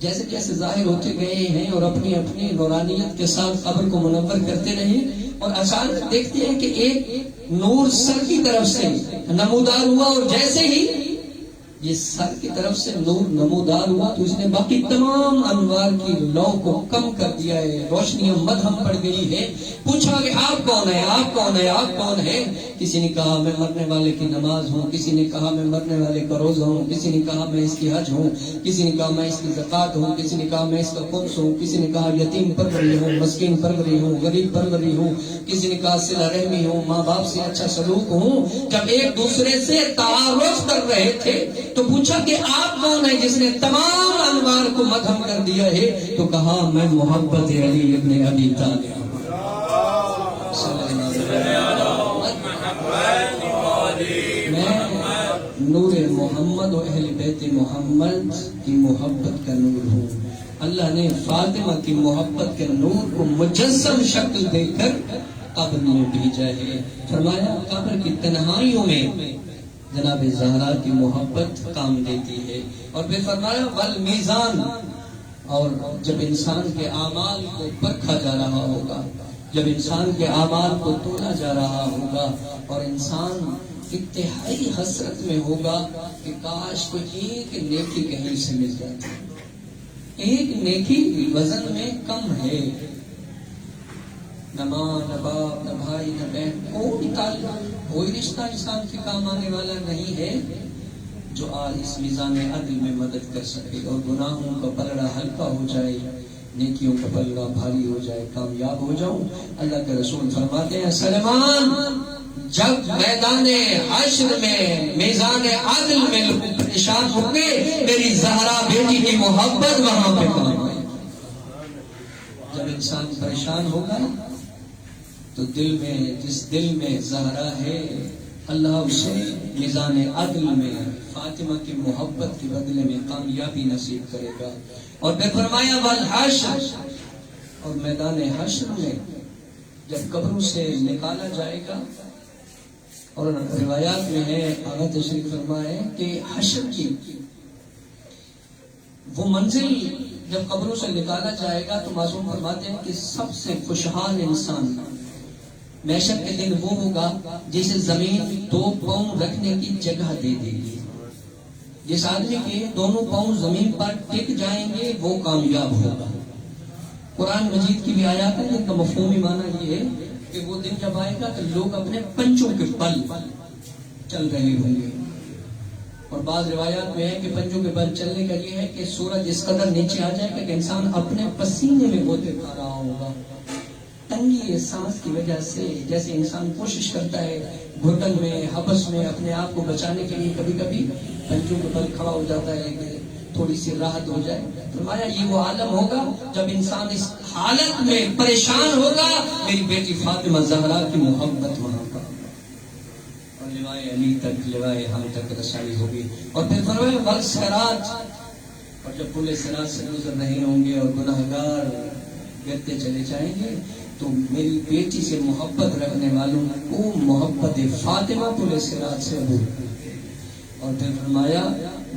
جیسے جیسے ظاہر ہوتے گئے ہیں اور اپنی اپنی نورانیت کے ساتھ قبر کو منور کرتے رہے، اور اچانک دیکھتے ہیں کہ ایک نور سر کی طرف سے نمودار ہوا، اور جیسے ہی یہ سر کی طرف سے نور نمودار ہوا تو اس نے باقی تمام انوار کی لو کو کم کر دیا ہے، روشنیاں مدھم پڑ گئی ہے۔ پوچھا کہ آپ کون ہیں، آپ کون ہیں، آپ کون ہیں؟ کسی نے کہا میں مرنے والے کی نماز ہوں، کسی نے کہا میں مرنے والے کا روزہ ہوں، کسی نے کہا میں اس کی حج ہوں، کسی نے کہا میں اس کی زکات ہوں، کسی نے کہا میں اس کا خمس ہوں، کسی نے کہا یتیم پروری ہوں، مسکین پروری ہوں، غریب پروری ہوں، کسی نے کہا صلہ رحمی ہوں، ماں باپ سے اچھا سلوک ہوں۔ جب ایک دوسرے سے تعارف کر رہے تھے تو پوچھا کہ آپ کون ہیں جس نے تمام انوار کو مدھم کر دیا ہے؟ تو کہا میں محبت علی ابن ابی طالب، میں نور محمد و اہل بیت محمد کی محبت کا نور ہوں۔ اللہ نے فاطمہ کی محبت کے نور کو مجسم شکل دے کر قبر میں بھیجا ہے۔ فرمایا قبر کی تنہائیوں میں جناب زہرا کی محبت کام دیتی ہے، اور پھر فرمایا والمیزان، اور جب انسان کے اعمال کو پرکھا جا رہا ہوگا، جب انسان کے اعمال کو تولا جا رہا ہوگا، اور انسان انتہائی حسرت میں ہوگا کہ کاش کوئی ایک نیکی کہیں سے مل جاتی، ایک نیکی وزن میں کم ہے، نہ ماں نہ باپ نہ بھائی نہ بہن، کوئی تعلق کوئی رشتہ انسان کے کام آنے والا نہیں ہے جو آج اس میزان عدل میں مدد کر سکے، اور گناہوں کا پلڑا ہلکا ہو جائے، نیکیوں کا پلڑا بھاری ہو جائے، کامیاب ہو جاؤں۔ اللہ کے رسول فرماتے ہیں سلمان جب میدان حشر میں میزان عدل میں لوگ پریشان ہوں گے، میری زہرا بیٹی کی محبت وہاں پہ کام آئے۔ جب انسان پریشان ہوگا تو دل میں جس دل میں زہرا ہے اللہ اسے میزان عدل میں فاطمہ کی محبت کے بدلے میں کامیابی نصیب کرے گا۔ اور پھر فرمایا والحشر، اور میدان حشر میں جب قبروں سے نکالا جائے گا، اور روایات میں ہے آغا تشریف فرمائے کہ حشر کی وہ منزل جب قبروں سے نکالا جائے گا تو معصوم فرماتے ہیں کہ سب سے خوشحال انسان محشر کے دن وہ ہوگا جسے زمین 2 پاؤں رکھنے کی جگہ دے دے گی۔ جس آدمی کے دونوں پاؤں زمین پر ٹک جائیں گے وہ کامیاب ہوگا۔ قرآن مجید کی بھی آیات ہے جن کا مفہومی معنی یہ ہے کہ وہ دن جب آئے گا تو لوگ اپنے پنجوں کے بل چل رہے ہوں گے، اور بعض روایات میں ہے کہ پنجوں کے بل چلنے کا یہ ہے کہ سورج اس قدر نیچے آ جائے گا کہ انسان اپنے پسینے میں غوطے کھا رہا ہوگا، تنگی سانس کی وجہ سے، جیسے انسان کوشش کرتا ہے گھٹن میں حبس میں اپنے آپ کو بچانے کے لیے کبھی کبھی پنجوں کے بل کھڑا ہو جاتا ہے کہ تھوڑی سی راحت ہو جائے۔ فرمایا یہ وہ عالم ہوگا جب انسان اس حالت میں پریشان ہوگا، میری بیٹی فاطمہ زہرا کی محبت وہاں پر، اور لوائے علی تک لوائے ہم تک رسائی ہوگی۔ اور پھر فرمایا والصراط، اور جب پل صراط سے گزر رہے ہوں گے اور گناہگار گرتے چلے جائیں گے تو میری بیٹی سے محبت رکھنے والوں کو محبت فاطمہ پل صراط سے ہوگی۔ اور پھر فرمایا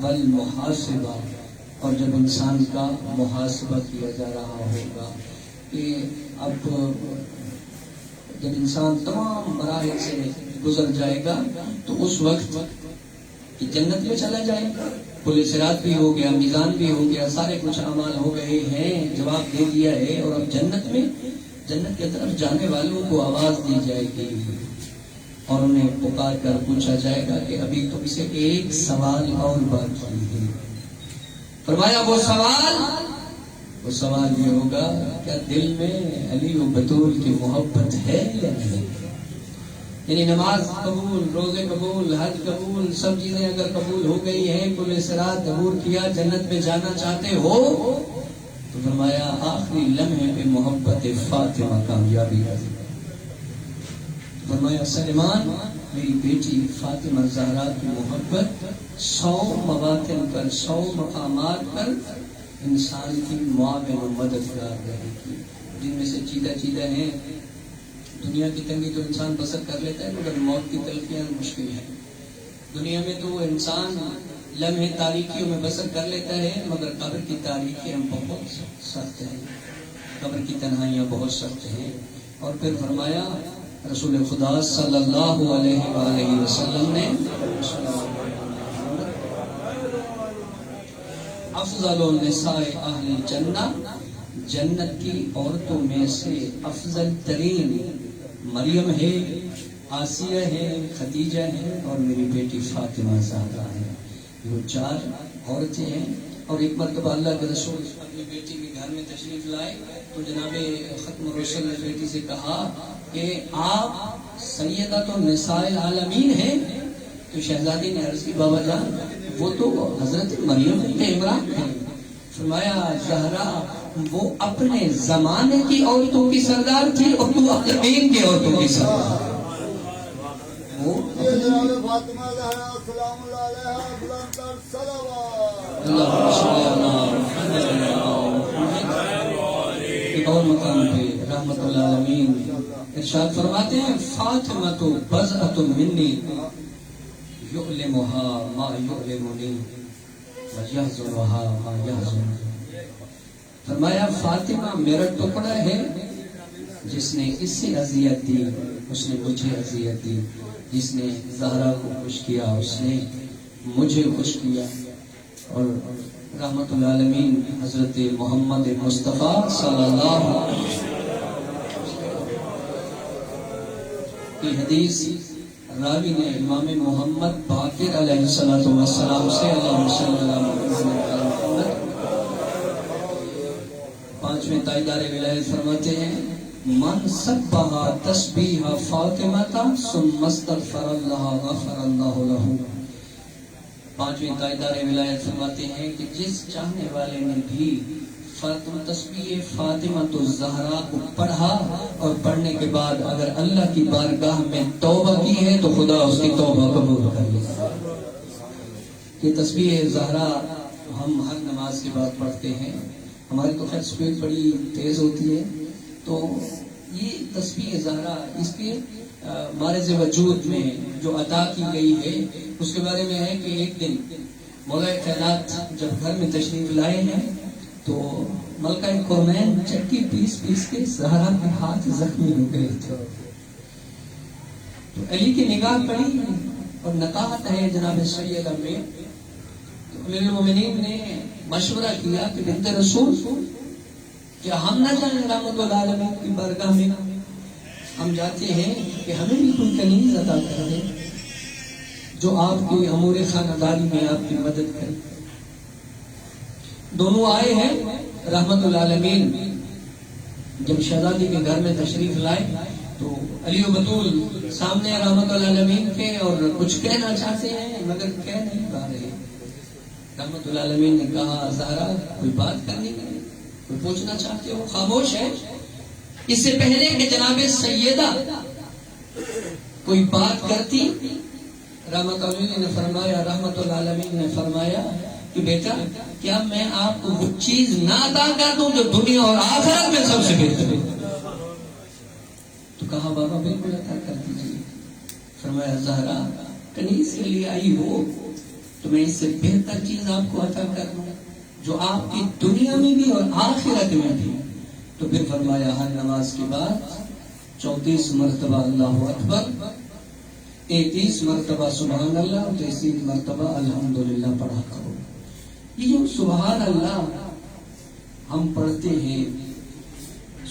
والمحاسبہ، اور جب انسان کا محاسبہ کیا جا رہا ہوگا کہ اب جب انسان تمام مراحل سے گزر جائے گا تو اس وقت جنت میں چلا جائے گا، پل صراط بھی ہو گیا، میزان بھی ہو گیا، سارے کچھ اعمال ہو گئے ہیں، جواب دے دیا ہے، اور اب جنت میں جنت کی طرف جانے والوں کو آواز دی جائے گی اور انہیں پکار کر پوچھا جائے گا کہ ابھی تم سے ایک سوال اور باقی ہے. فرمایا وہ سوال یہ ہوگا کیا دل میں علی و بطول کی محبت ہے یا نہیں. یعنی نماز قبول، روزے قبول، حج قبول، سب چیزیں اگر قبول ہو گئی ہیں، کل صراط عبور کیا، جنت میں جانا چاہتے ہو، تو فرمایا آخری لمحے پہ محبت فاطمہ کامیابی ہے. فرمایا سلیمان میری بیٹی فاطمہ زہرا کی محبت 100 مواطن پر، 100 مقامات پر انسان کی معاون و مددگار رہے گی. جن میں سے چیدہ ہیں. دنیا کی تنگی تو انسان بسر کر لیتا ہے، مگر موت کی تلخیاں مشکل ہے. دنیا میں تو انسان لمحے تاریکیوں میں بسر کر لیتا ہے، مگر قبر کی تاریکیاں بہت سخت ہیں، قبر کی تنہائیاں بہت سخت ہیں. اور پھر فرمایا رسول خدا صلی اللہ علیہ وآلہ وسلم نے افضل النساء اہل الجنہ، جنت کی عورتوں میں سے افضل ترین مریم ہے، آسیہ ہے، خدیجہ ہے اور میری بیٹی فاطمہ زہرا ہے. وہ 4 عورتیں ہیں. اور ایک مرتبہ اللہ کے رسول اپنی بیٹی کے گھر میں تشریف لائے تو جناب ختم الرسل نے بیٹی سے کہا کہ آپ سیدۃ النساء العالمین ہیں. تو شہزادی نے عرض کی بابا جان وہ تو حضرت مریم بنت عمران ہیں. فرمایا زہرا وہ اپنے زمانے کی عورتوں کی سردار تھی اور تو اپنے دین کی عورتوں کی سردار. وہ فاطمہ زہرا سلام اللہ علیہا بلند تر صلوات. اللہ صلی ایک اور مقام پہ رحمت العالمین ارشاد فرماتے ہیں فاطمہ تو بضعۃ منی یعلمها ما یعلمنی ویحزنها ما یحزننی. فرمایا فاطمہ میرا ٹکڑا ہے، جس نے اس سے اذیت دی اس نے مجھے اذیت دی، جس نے زہرا کو خوش کیا اس نے مجھے خوش کیا. اور رحمت العالمین حضرت محمد مصطفیٰ صلی اللہ علیہ وسلم کی حدیث راوی نے امام محمد باقر علیہ السلام سے اللہم صلی اللہ علیہ وسلم 5ویں تائیدار ولایت فرماتے ہیں من سبھا تسبیح فاطمہ ثم استغفر اللہ غفر اللہ لہ. 5ویں تائیدار ولایت فرماتے ہیں کہ جس چاہنے والے نے بھی تسبیح فاطمہ الزہرا کو پڑھا اور پڑھنے کے بعد اگر اللہ کی بارگاہ میں توبہ کی ہے تو خدا اس کی توبہ قبول کر لے. یہ تسبیح زہرا ہم ہر نماز کے بعد پڑھتے ہیں. ہماری تو خیر سپیڈ بڑی تیز ہوتی ہے، تو یہ تسبیح زہرا اس کے مارز وجود میں جو عطا کی گئی ہے اس کے بارے میں ہے کہ ایک دن مولا کائنات جب گھر میں تشریف لائے ہیں تو ملکہ کونین چٹی پیس کے زہرا کے ہاتھ زخمی ہو گئے تھے. تو علی کی نگاہ پڑی اور نقاہت ہے جناب سیدہ میں. تو امیر المومنین نے مشورہ کیا کہ بنت رسول کیا ہم نہ جائیں رحمت اللہ علیہ کی بارگاہ میں، ہم جاتے ہیں کہ ہمیں بھی کوئی کنیز عطا کر دے جو آپ کی امور خانداری میں آپ کی مدد کرے. دونوں آئے ہیں رحمت العالمین. جب شہزادی کے گھر میں تشریف لائے تو علی و بطول سامنے رحمت العالمین کے اور کچھ کہنا چاہتے ہیں مگر کہہ نہیں پا رہے. رحمت العالمین نے کہا زہرا کوئی بات کرنی ہے، کوئی پوچھنا چاہتے ہو؟ خاموش ہے. اس سے پہلے کہ جناب سیدہ کوئی بات کرتی رحمت العالمین نے فرمایا کہ بیٹا کیا میں آپ کو وہ چیز نہ عطا کر دوں جو دنیا اور آخرت میں سب سے بہتر ہے؟ تو کہا بابا بالکل عطا کر دیجیے. فرمایا زہرا کنیز کے لیے آئی ہو تو میں اس سے بہتر چیز آپ کو عطا کر دوں جو آپ کی دنیا میں بھی اور آخرت میں بھی. تو پھر فرمایا ہر نماز کے بعد 34 مرتبہ اللہ اکبر، 33 مرتبہ سبحان اللہ اور 33 مرتبہ الحمدللہ پڑھا کرو. یہ جو سبحان اللہ ہم پڑھتے ہیں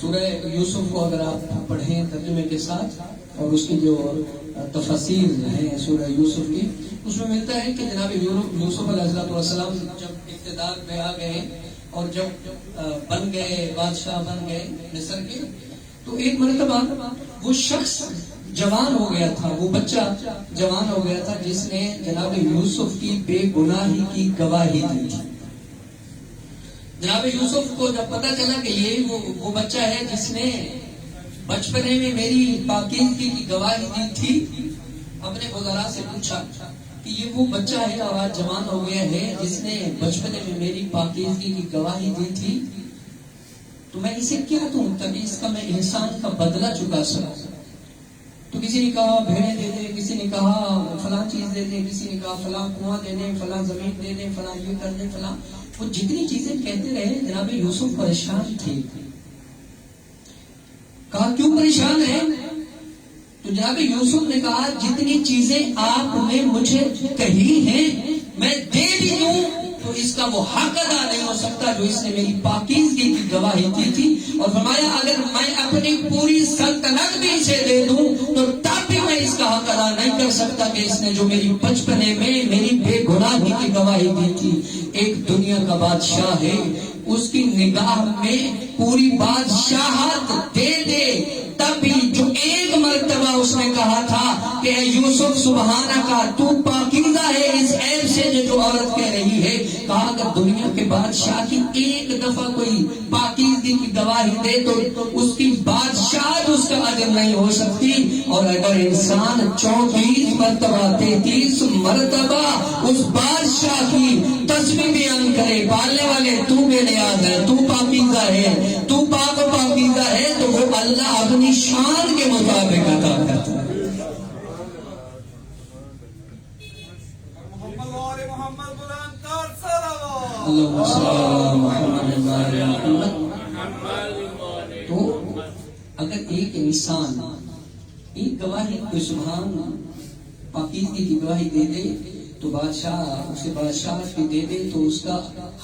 سورہ یوسف کو اگر آپ پڑھیں ترجمے کے ساتھ اور اس کی جو تفاسیر ہیں سورہ یوسف کی، اس میں ملتا ہے کہ جناب یوسف علیہ السلام جب اقتدار پہ آ گئے اور جب بن گئے بادشاہ بن گئے مصر کے، تو ایک مرتبہ وہ شخص جوان ہو گیا تھا، وہ بچہ جوان ہو گیا تھا جس نے جناب یوسف کی بے گناہی کی گواہی دی تھی۔ جناب یوسف کو جب پتا چلا کہ یہ وہ بچہ ہے جس نے بچپنے میں میری پاکیزگی کی گواہی دی تھی، اپنے وزراء سے پوچھا کہ یہ وہ بچہ ہے اور آج جوان ہو گیا ہے جس نے بچپنے میں میری پاکیزگی کی گواہی دی تھی، تو میں اسے کیا دوں تاکہ اس کا میں احسان کا بدلہ چکا سکوں۔ تو کسی نے کہا بھیڑیں دے دیں، کسی نے کہا فلاں چیز دے دیں، کسی نے کہا فلاں کنواں دے دیں، فلاں زمین دے دیں، فلاں یہ کر دیں، فلاں، وہ جتنی چیزیں کہتے رہے جناب یوسف پریشان تھے۔ کہا کیوں پریشان ہے؟ تو جناب یوسف نے کہا جتنی چیزیں آپ نے مجھے کہی ہیں میں دے بھی دوں تو اس کا وہ حق ادا نہیں ہو سکتا جو اس نے میری پاکیزگی کی گواہی دی تھی، اور فرمایا اگر میں اپنی پوری سلطنت بھی اسے دے دوں تو تب بھی میں اس کا حق ادا نہیں کر سکتا کہ اس نے جو میری بچپنے میں میری بے گناہی کی گواہی دی تھی۔ ایک دنیا کا بادشاہ ہے، اس کی نگاہ میں پوری بادشاہت دے دے تب بھی جو ایک مرتبہ اس نے کہا تھا کہ اے یوسف سبحانہ کا تو پاکیزہ ہے اس عیب سے جو عورت کہہ رہی ہے، کہا اگر دنیا کے بادشاہ کی ایک دفعہ کوئی پاکیزگی کی گواہی دے تو اس کی بادشاہت اس کا اجر نہیں ہو سکتی، اور اگر انسان 34 مرتبہ 33 مرتبہ اس بادشاہ کی تسبیح بیان کرے، پالنے والے تو بے نیاز ہے، تو پاکیزہ ہے، تو پاک و پاکیزہ ہے، تو وہ اللہ اپنی شان کے مطابق عطا کرتا ہے۔ اللہم صلی علی محمد۔ تو اگر ایک انسان ایک گواہی کوئی سبحان پاکیزگی کی گواہی دے دے تو بادشاہ اسے بادشاہت بھی دے دے تو اس کا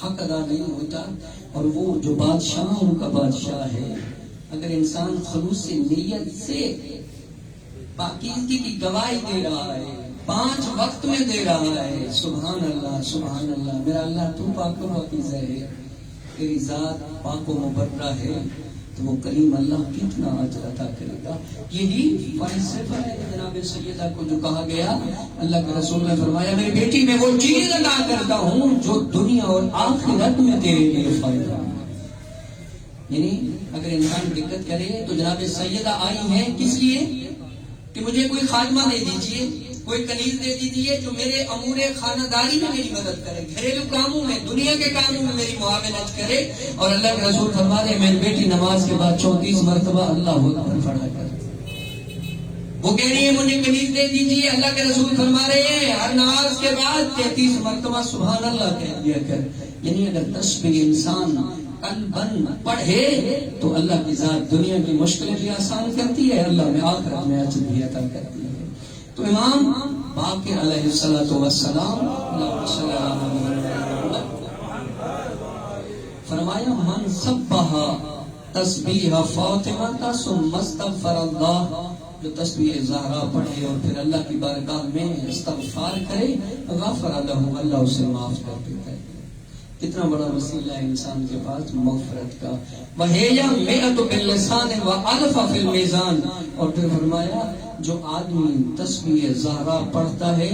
حق ادا نہیں ہوتا، اور وہ جو بادشاہوں کا بادشاہ ہے اگر انسان خلوص نیت سے پاکیزگی کی گواہی دے رہا ہے، 5 وقت میں دے رہا ہے، سبحان اللہ سبحان اللہ، میرا اللہ تو پاک و پاکیزہ ہے، تیری ذات پاک و مبرہ ہے، تو وہ کریم اللہ کتنا اجر عطا کرے گا۔ یہی فلسفہ ہے جناب سیدہ کو جو کہا گیا، اللہ کے رسول نے فرمایا میری بیٹی میں وہ چیز عطا کرتا ہوں جو دنیا اور آخرت میں تیرے لیے فائدہ ہے۔ یعنی اگر انسان دقت کرے تو جناب سیدہ آئی ہیں کس لیے کہ مجھے کوئی خادمہ دے دیجئے، کوئی کنیز دے دیجئے جو میرے امور خانہ داری میں میری مدد کرے، گھریلو کاموں میں، دنیا کے کاموں میں میری معاونت کرے۔ اور اللہ کے رسول فرما رہے میری بیٹی نماز کے بعد 34 مرتبہ اللہ اکبر پڑھا کر، وہ کہہ رہی ہے مجھے کنیز دے دیجئے، اللہ کے رسول فرما رہے ہیں ہر نماز کے بعد 33 مرتبہ سبحان اللہ کہہ دیا کر۔ یعنی اگر تسبیح انسان قلباً پڑھے تو اللہ کی ذات دنیا کی مشکلیں بھی آسان کرتی ہے، اللہ میں آخرت میں اجر بھی عطا کرتی ہے۔ تو امام باقر علیہ السلام فرمایا من سبح تسبیح فاطمہ ثم استغفر اللہ، جو تسبیح زہرا پڑھے اور پھر اللہ کی بارگاہ میں استغفار کرے غفر لہ، اللہ اسے معاف کر دیتا ہے۔ کتنا بڑا وسیلہ ہے انسان کے پاس مغفرت کا۔ وَهِيَ مِئَةُ بِاللِّسَانِ وَأَلْفَ فِي الْمِيزَانِ، اور پھر فرمایا جو آدمی تسبیح زہرا پڑھتا ہے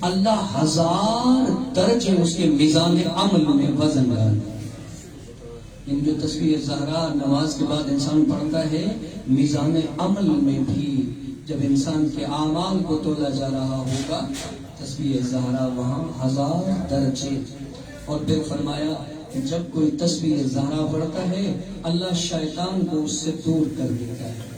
اللہ 1000 درجے اس کے میزان عمل میں وزن ڈالتا ہے۔ ان جو تسبیح زہرا نماز کے بعد انسان پڑھتا ہے میزان عمل میں بھی جب انسان کے اعمال کو تولا جا رہا ہوگا تسبیح زہرا وہاں 1000 درجے۔ اور پھر فرمایا کہ جب کوئی تسبیح زہرا پڑھتا ہے اللہ شیطان کو اس سے دور کر دیتا ہے۔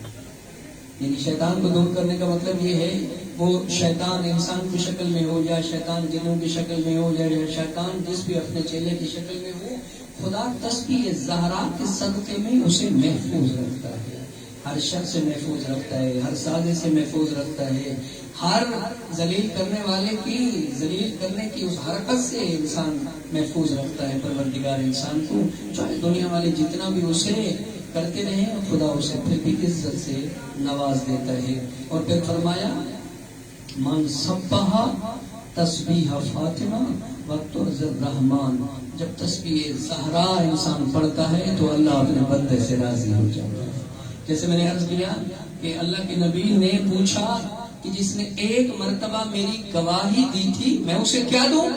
یعنی شیطان کو دور کرنے کا مطلب یہ ہے وہ شیطان انسان کی شکل میں ہو یا شیطان جنوں کی شکل میں ہو یا شیطان جس بھی اپنے چیلے کی شکل میں ہو، خدا تسبیح زہرا کے صدقے میں اسے محفوظ رکھتا ہے، ہر شخص سے محفوظ رکھتا ہے، ہر سازش سے محفوظ رکھتا ہے، ہر ذلیل کرنے والے کی ذلیل کرنے کی اس حرکت سے انسان محفوظ رکھتا ہے۔ پروردگار انسان کو چاہے دنیا والے جتنا بھی اسے کرتے رہیں خدا اسے پھر بھی عزت سے نواز دیتا ہے. اور پھر فرمایا من سبحا تسبیح فاطمہ وترض الرحمن، جب تسبیح زہرا انسان پڑھتا ہے تو اللہ اپنے بندے سے راضی ہو جاتا ہے. جیسے میں نے عرض کیا کہ اللہ کے نبی نے پوچھا کہ جس نے ایک مرتبہ میری گواہی دی تھی میں اسے کیا دوں؟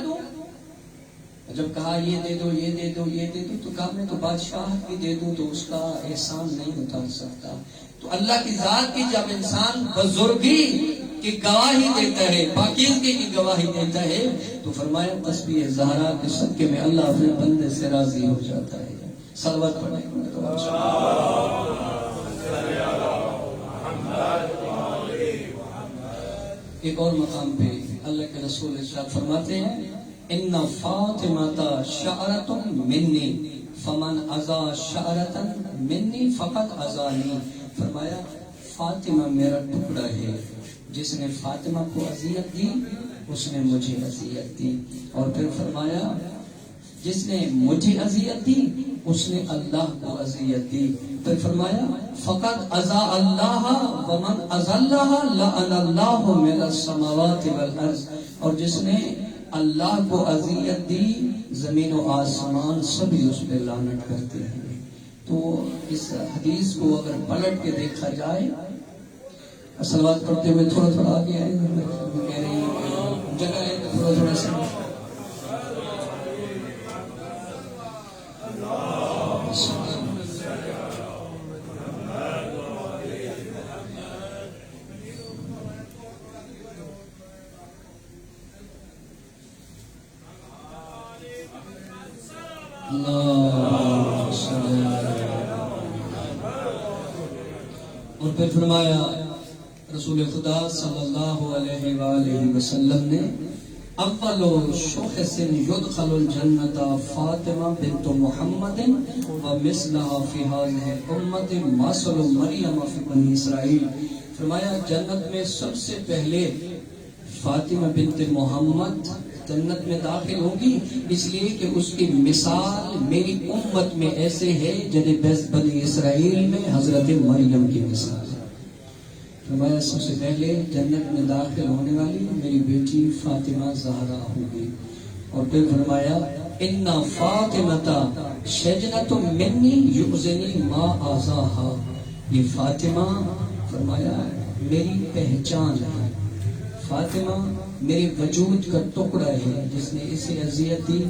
جب کہا یہ دے دو یہ دے دو یہ دے دو تو کہا میں تو بادشاہ بھی دے دوں تو اس کا احسان نہیں اتار سکتا. تو اللہ کی ذات کی جب انسان بزرگی کی گواہی دیتا ہے، پاکیزگی کی گواہی دیتا ہے، تو فرمایا تسبیح زہرا کے صدقے میں اللہ اپنے بندے سے راضی ہو جاتا ہے. صلوات پڑھیں. ایک اور مقام پہ اللہ کے رسول ارشاد فرماتے ہیں ان فاطمہ شعرۃ منی فمن ازا شعرۃ منی فقط ازانی. فرمایا فاطمہ میرا ٹکڑا ہے، جس نے فاطمہ کو اذیت دی اس نے مجھے اذیت دی. اور پھر فرمایا جس نے مجھے اذیت دی اس نے اللہ کو اذیت دی. پھر فرمایا فقط ازا اللہ ومن ازا اللہ لعن اللہ من السماوات والارض، اور جس نے اللہ کو اذیت دی زمین و آسمان سبھی اس پہ لعنت کرتے ہیں. تو اس حدیث کو اگر پلٹ کے دیکھا جائے، صلوات پڑھتے ہوئے تھوڑا تھوڑا آگے آئے، کہہ رہی ہیں جگہ ہے تو تھوڑا تھوڑا سا اور پھر فرمایا رسول خدا صلی اللہ علیہ وآلہ وسلم نے اول شخص يدخل الجنت فاطمہ بنت محمد ومثلها في هذه الامة مثل مریم في بنی اسرائیل. فرمایا جنت میں سب سے پہلے فاطمہ بنت محمد جنت میں داخل ہوگی، اس لیے کہ اس کی مثال میری امت میں ایسے ہے جیسے بنی اسرائیل میں حضرت مریم کی مثال ہے. فرمایا سب سے پہلے جنت میں داخل ہونے والی میری بیٹی فاطمہ زہرا ہوگی. اور پھر فرمایا ان فاطمہ شجنۃ منی یؤذنی ما آذاہا، یہ فاطمہ فرمایا میری پہچان ہے، فاطمہ میرے وجود کا ٹکڑا ہے، جس نے اسے اذیت دی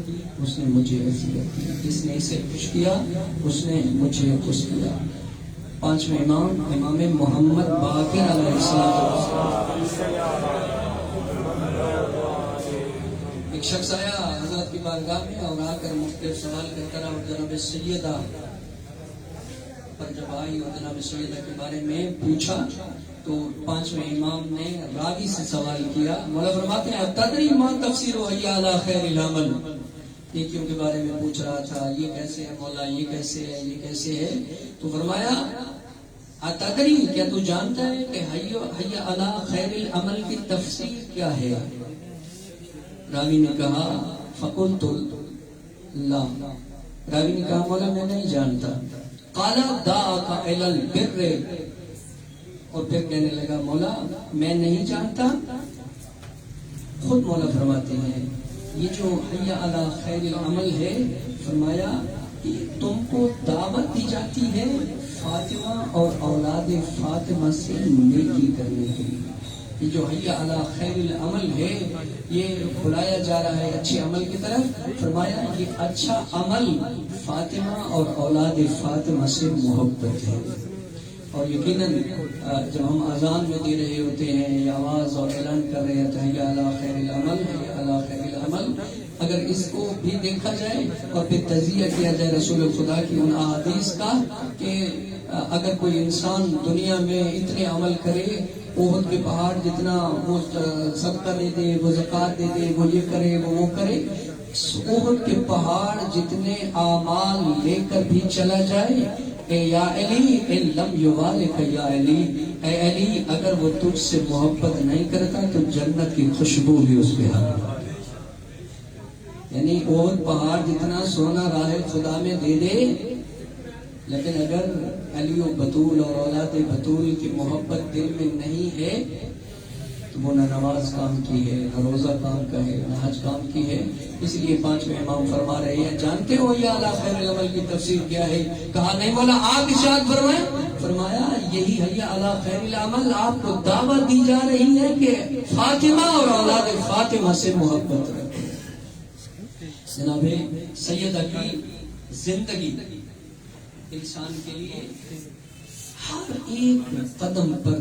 اس نے مجھے اذیت دی، جس نے اسے خوش کیا اس نے مجھے خوش کیا. پانچویں امام امام محمد باقر علیہ السلام. ایک شخص آیا حضرت کی بارگاہ میں اور آ کر مختلف سوال کرتا رہا، اور جناب سیدہ پر جب آئی اور جناب سیدہ کے بارے میں پوچھا تو پانچویں امام نے راوی سے سوال کیا. مولا فرماتے ہیں تدری ما تفسیر حی علی خیر العمل، نیکیوں کے بارے میں پوچھ رہا تھا، یہ کیسے ہے مولا، یہ کیسے ہے، یہ کیسے ہے. تو فرمایا اتدری، کیا تو جانتا ہے کہ حی علی خیر العمل کی تفسیر کیا ہے؟ راوی نے کہا فقلت لا، راوی نے کہا مولا میں نہیں جانتا. قال دعاک الی البر، اور پھر کہنے لگا مولا میں نہیں جانتا. خود مولا فرماتے ہیں یہ جو حی علی خیر العمل ہے، فرمایا تم کو دعوت دی جاتی ہے فاطمہ اور اولاد فاطمہ سے نیکی کرنے کے لیے. یہ جو حی علی خیر العمل ہے یہ بلایا جا رہا ہے اچھے عمل کی طرف. فرمایا یہ اچھا عمل فاطمہ اور اولاد فاطمہ سے محبت ہے. اور یقیناً جب ہم اذان میں دے رہے ہوتے ہیں یا آواز اور اعلان کر رہے ہیں حی علی خیر العمل، حی علی خیر العمل، اگر اس کو بھی دیکھا جائے اور پھر تجزیہ کیا جائے رسول خدا کی ان احادیث کا کہ اگر کوئی انسان دنیا میں اتنے عمل کرے، احد کے پہاڑ جتنا، وہ صدقہ دے دے، وہ زکوٰۃ دے دے، وہ یہ کرے وہ کرے، احد کے پہاڑ جتنے اعمال لے کر بھی چلا جائے، اے یا علی ان لم یوالک یا علی، اے علی اگر وہ تجھ سے محبت نہیں کرتا تو جنت کی خوشبو بھی اس کے ہاتھ. یعنی احد پہاڑ جتنا سونا راہ خدا میں دے دے لیکن اگر علی و بطول اور اولاد بطول کی محبت دل میں نہیں ہے تو وہ نہ نماز کام کی ہے، نہ روزہ کام کا ہے، نہ حج کام کی ہے. اس لیے پانچویں امام فرما رہے ہیں، جانتے ہو یہ اعلیٰ خیر العمل کی تفسیر کیا ہے؟ کہا نہیں مولا آپ ارشاد فرمائیں. فرمایا یہی ہے یہ اعلیٰ خیر العمل، آپ کو دعوت دی جا رہی ہے کہ فاطمہ اور اولاد فاطمہ سے محبت رکھو. جناب سیدہ کی زندگی انسان کے لیے ہر ایک قدم پر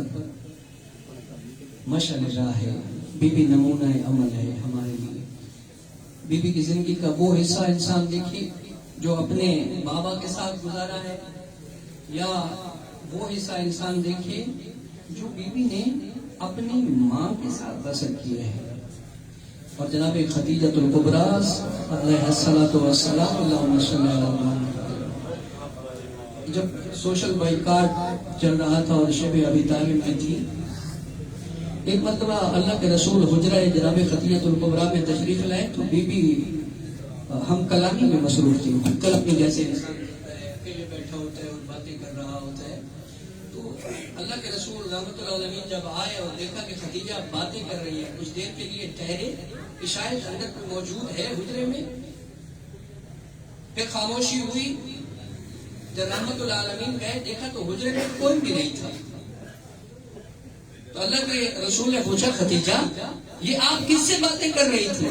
مشعل راہ ہے. بی بی نمونہ عمل ہے ہمارے لیے. بی بی کی زندگی کا وہ حصہ انسان دیکھیے جو اپنے بابا کے ساتھ گزارا ہے، یا وہ حصہ انسان دیکھیے جو بی بی نے اپنی ماں کے ساتھ بسر کیا ہے. اور جناب خدیجۃ الکبریٰ علیہ الصلوۃ والسلام اللہم صلی علی محمد، جب سوشل بائیکاٹ چل رہا تھا اور شب ابی طالب میں تھی، ایک مرتبہ اللہ کے رسول حجرہ جناب خدیجۃ الکبریٰ میں تشریف لائے تو بی بی ہم کلامی میں مصروف تھی. کل اپنی جیسے انسان اکیلے بیٹھا ہوتا ہے اور باتیں کر رہا ہوتا ہے، تو اللہ کے رسول رحمۃ اللہ علیہ جب آئے اور دیکھا کہ خدیجہ باتیں کر رہی ہے، کچھ دیر کے لیے ٹھہرے کہ شاید اندر کوئی موجود ہے حجرے میں. پھر خاموشی ہوئی. جب رحمۃ اللہ علیہ گئے دیکھا تو حجرے میں کوئی بھی نہیں تھا. تو اللہ کے رسول نے پوچھا خدیجہ یہ آپ کس سے باتیں کر رہی تھی؟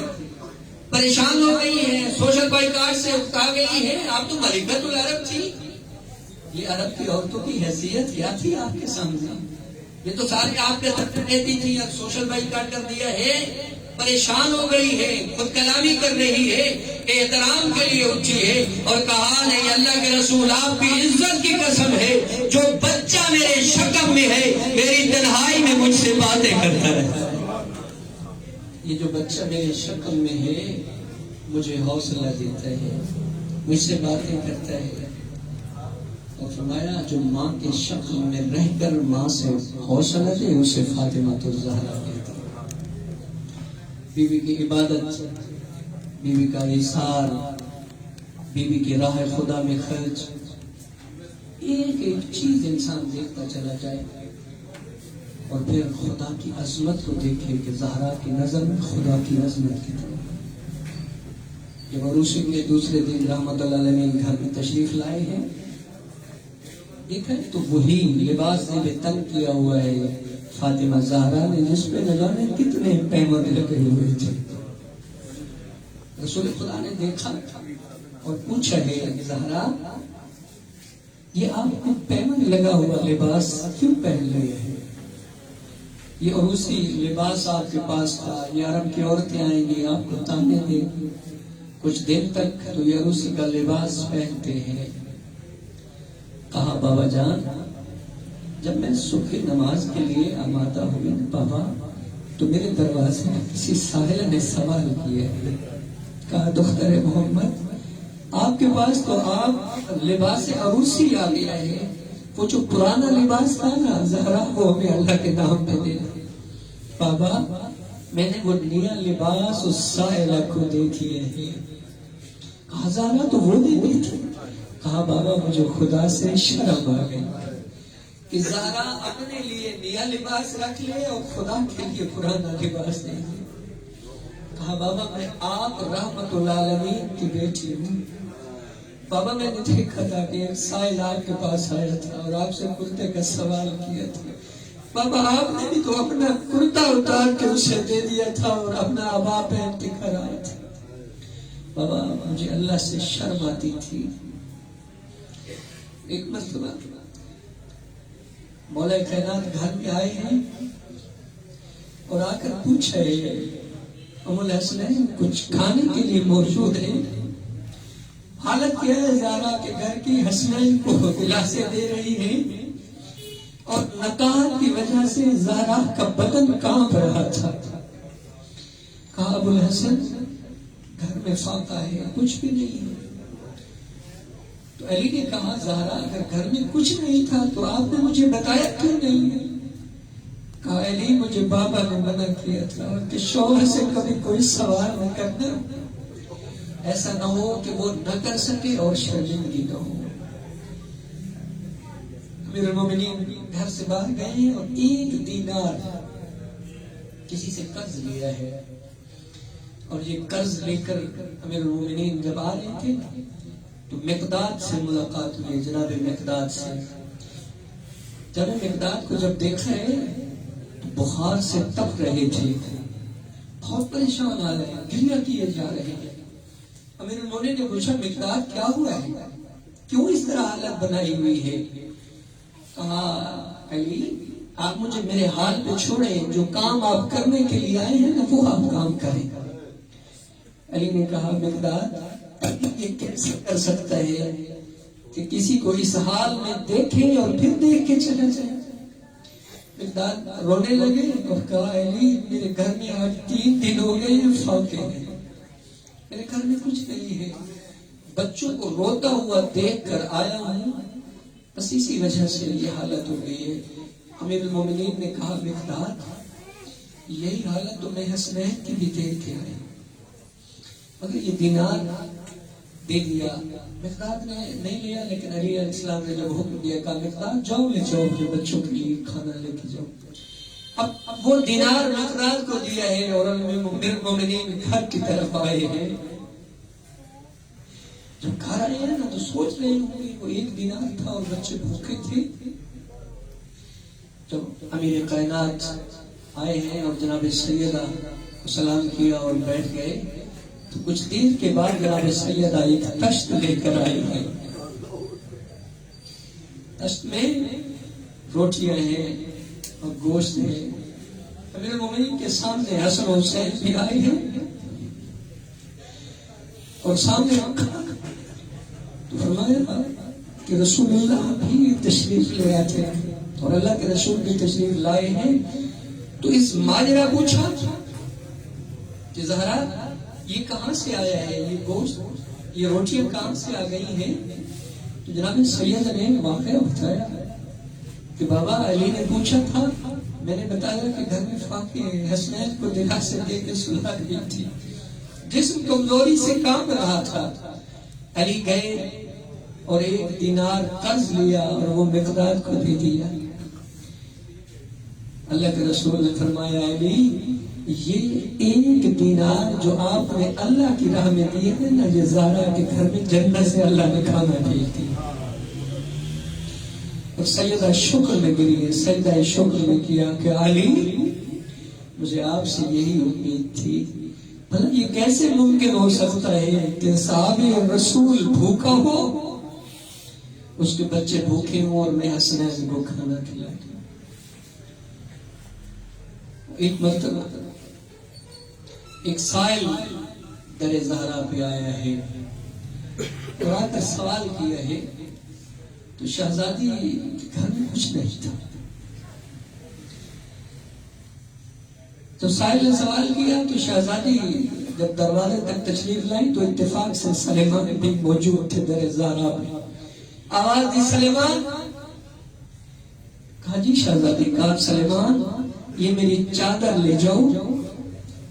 پریشان ہو گئی ہیں، سوشل بائیکاٹ سے اکتا گئی ہیں، آپ تو ملکۃ العرب تھی. یہ عرب کی عورتوں کی حیثیت کیا تھی آپ کے سامنے؟ یہ تو سارے آپ کے طرف رہتی تھی، اب سوشل بائیکاٹ کر دیا ہے. پریشان ہو گئی ہے، خود کلامی کر رہی ہے، احترام کے لیے اٹھی ہے اور کہا نہیں اللہ کے رسول آپ کی عزت کی قسم ہے جو بچہ میرے شکم میں ہے میری تنہائی میں مجھ سے باتیں کرتا رہتا ہے. یہ جو بچہ میرے شکم میں ہے مجھے حوصلہ دیتا ہے، مجھ سے باتیں کرتا ہے. اور فرمایا جو ماں کے شکم میں رہ کر ماں سے حوصلہ دے اسے فاطمہ الزہرا کہتے ہیں. بی بی کی عبادت، بی بی کا ایثار، بی بی کی راہ خدا میں خرچ، ایک ایک چیز انسان دیکھتا چلا جائے اور پھر خدا کی عظمت کو دیکھے کہ زہرا کی نظر میں خدا کی عظمت کتنی. جب عروسی کے دوسرے دن رحمت اللہ علیہ گھر میں تشریف لائے ہیں، دیکھا تو وہی لباس میں تنگ کیا ہوا ہے فاطمہ زہرا نے، جس پہ نہ جانے کتنے پیمند لگے ہوئے تھے. رسول خدا نے دیکھا اور پوچھا ہے زہرا یہ آپ کو پیمند لگا ہوا لباس کیوں پہن رہے ہیں؟ یہ عروسی لباس آپ کے پاس تھا، یہ عرب کی عورتیں آئیں گی آپ کو تانے دیں گی، کچھ دن تک تو یہ عروسی کا لباس پہنتے ہیں. کہا بابا جان جب میں صبح نماز کے لیے آمادہ ہوئی بابا تو میرے دروازے میں کسی ساحلہ نے سوال کیا. کہا دختر محمد آپ کے پاس تو آپ لباس عروسی آ گیا ہے، وہ جو پرانا لباس تھا نا زہرا وہ ہمیں اللہ کے نام پہ دے. بابا میں نے وہ نیا لباس اس سائلہ کو دے دیا ہے. کہا زہرا تو وہ دے دی تھی. کہا بابا مجھے خدا سے شرم آ گئی کہ زہرا اپنے لیے نیا لباس رکھ لے اور خدا کے لیے پرانا لباس دے دے. کہا بابا میں آپ رحمت اللہ علیہ کی بیٹی ہوں. بابا میں نے دیکھا تھا کہ ایک سائل آپ کے پاس آیا تھا اور آپ سے کرتے کا سوال کیا تھا. بابا آپ نے بھی تو اپنا کرتا اتار کے اسے دے دیا تھا اور اپنا عبا پہن کے گھر آیا تھا. بابا مجھے اللہ سے شرم آتی تھی. ایک مرتبہ مولا کائنات گھر میں آئے ہیں اور آ کر پوچھے ام الحسنین کچھ کھانے کے لیے موجود ہے؟ حالت کیا ہے زہرا کے گھر کی حسنین کو دلاسے دے رہی ہے اور نکاح کی وجہ سے زہرا کا بدن کانپ رہا تھا. کہا ابو الحسن گھر میں فاقہ ہے کچھ بھی نہیں ہے. تو علی نے کہا زہرا اگر گھر میں کچھ نہیں تھا تو آپ نے مجھے بتایا کیوں نہیں؟ کہا علی مجھے بابا نے منع کیا تھا کہ شوہر سے کبھی کوئی سوال نہ کرنا، ایسا نہ ہو کہ وہ نہ کر سکے اور شرمندگی نہ ہو. امیر المومنین گھر سے باہر گئے ہیں اور 1 دینار کسی سے قرض لیا ہے، اور یہ قرض لے کر امیر المومنین جب آ رہے تھے تو مقداد سے ملاقات ہوئی، جناب مقداد سے. جب مقداد کو جب دیکھا ہے تو بخار سے تپ رہے تھے، بہت پریشان آ رہے ہیں، گریہ کیے جا رہے ہیں. امیر المومنین نے پوچھا مقداد کیا ہوا ہے، کیوں اس طرح حالت بنائی ہوئی ہے؟ کہا علی آپ مجھے میرے حال پہ چھوڑیں، جو کام آپ کرنے کے لیے آئے ہیں نا وہ آپ کام کریں. علی نے کہا مقداد یہ کیسے کر سکتا ہے کہ کسی کو اس حال میں دیکھے اور پھر دیکھ کے چلا جائے؟ مقداد رونے لگے اور کہا علی میرے گھر میں آج 3 دن ہو گئے فاقے ہیں، میرے گھر میں کچھ نہیں ہے، بچوں کو روتا ہوا دیکھ کر آیا ہوں، بس اسی وجہ سے یہ حالت ہو گئی ہے. امیر المومنین نے کہا مقداد یہی حالت تو میں حسنین کی بھی دیکھ کے آئی، مگر یہ دینار دے دیا. مقداد نے نہیں لیا، لیکن علی علیہ السلام نے جب حکم دیا کہا مقداد جاؤ لے جاؤ اپنے بچوں کے لیے کھانا لے کے جاؤ. اب وہ دینار مقداد کو دیا ہے اور امیر المومنین گھر کی طرف آئے ہیں. جب گھر آئے ہیں نا تو سوچ رہے ہوں گے وہ 1 دینار تھا اور بچے بھوکے تھے. جب امیر کائنات آئے ہیں اور جناب سیدہ کو سلام کیا اور بیٹھ گئے تو کچھ دیر کے بعد جناب سیدہ ایک تشت لے کر آئی ہے. تشت میں روٹیاں ہیں اور گوشت ہے. امیر المومنین کے سامنے حسن و حسین بھی آئے ہیں اور سامنے رکھا تو فرمایا کہ رسول اللہ بھی تشریف لے آئے تھے اور اللہ کے رسول بھی تشریف لائے ہیں. تو اس ماجرا پوچھا کہ زہرا یہ کہاں سے آیا ہے، یہ گوشت یہ روٹیاں کہاں سے آ گئی ہیں؟ تو جناب سید نے واقعہ بتایا کہ بابا علی نے پوچھا تھا، میں نے بتایا کہ گھر میں فاقے حسنین کو دلا سے دے کے سلا دی تھی، جسم کمزوری سے کام رہا تھا. علی گئے اور 1 دینار قرض لیا اور وہ مقداد کو دے دیا. اللہ کے رسول نے فرمایا علی یہ 1 دینار جو آپ نے اللہ کی راہ میں دیے ہیں نا، یہ زہرا کے گھر میں جنت سے اللہ نے کھانا بھیج دیا. اور سیدہ شکر میں گری ہے، سجدہ شکر میں کیا کہ علی مجھے آپ سے یہی امید تھی. مطلب یہ کیسے ممکن ہو سکتا ہے کہ صحابی رسول بھوکا ہو، اس کے بچے بھوکے ہوں اور میں حسنین کو کھانا کھلاؤں. ایک مرتبہ ایک سائل در زہرا پہ آیا ہے اور آ کر سوال کیا ہے تو شہزادی گھر میں کچھ نہیں تھا. تو سائل نے سوال کیا تو شہزادی جب دروازے تک تشریف لائی تو اتفاق سے سلیمان بھی موجود تھے در زہرا میں. آواز دی سلیمان. کہا جی شہزادی. کہا سلیمان یہ میری چادر لے جاؤ،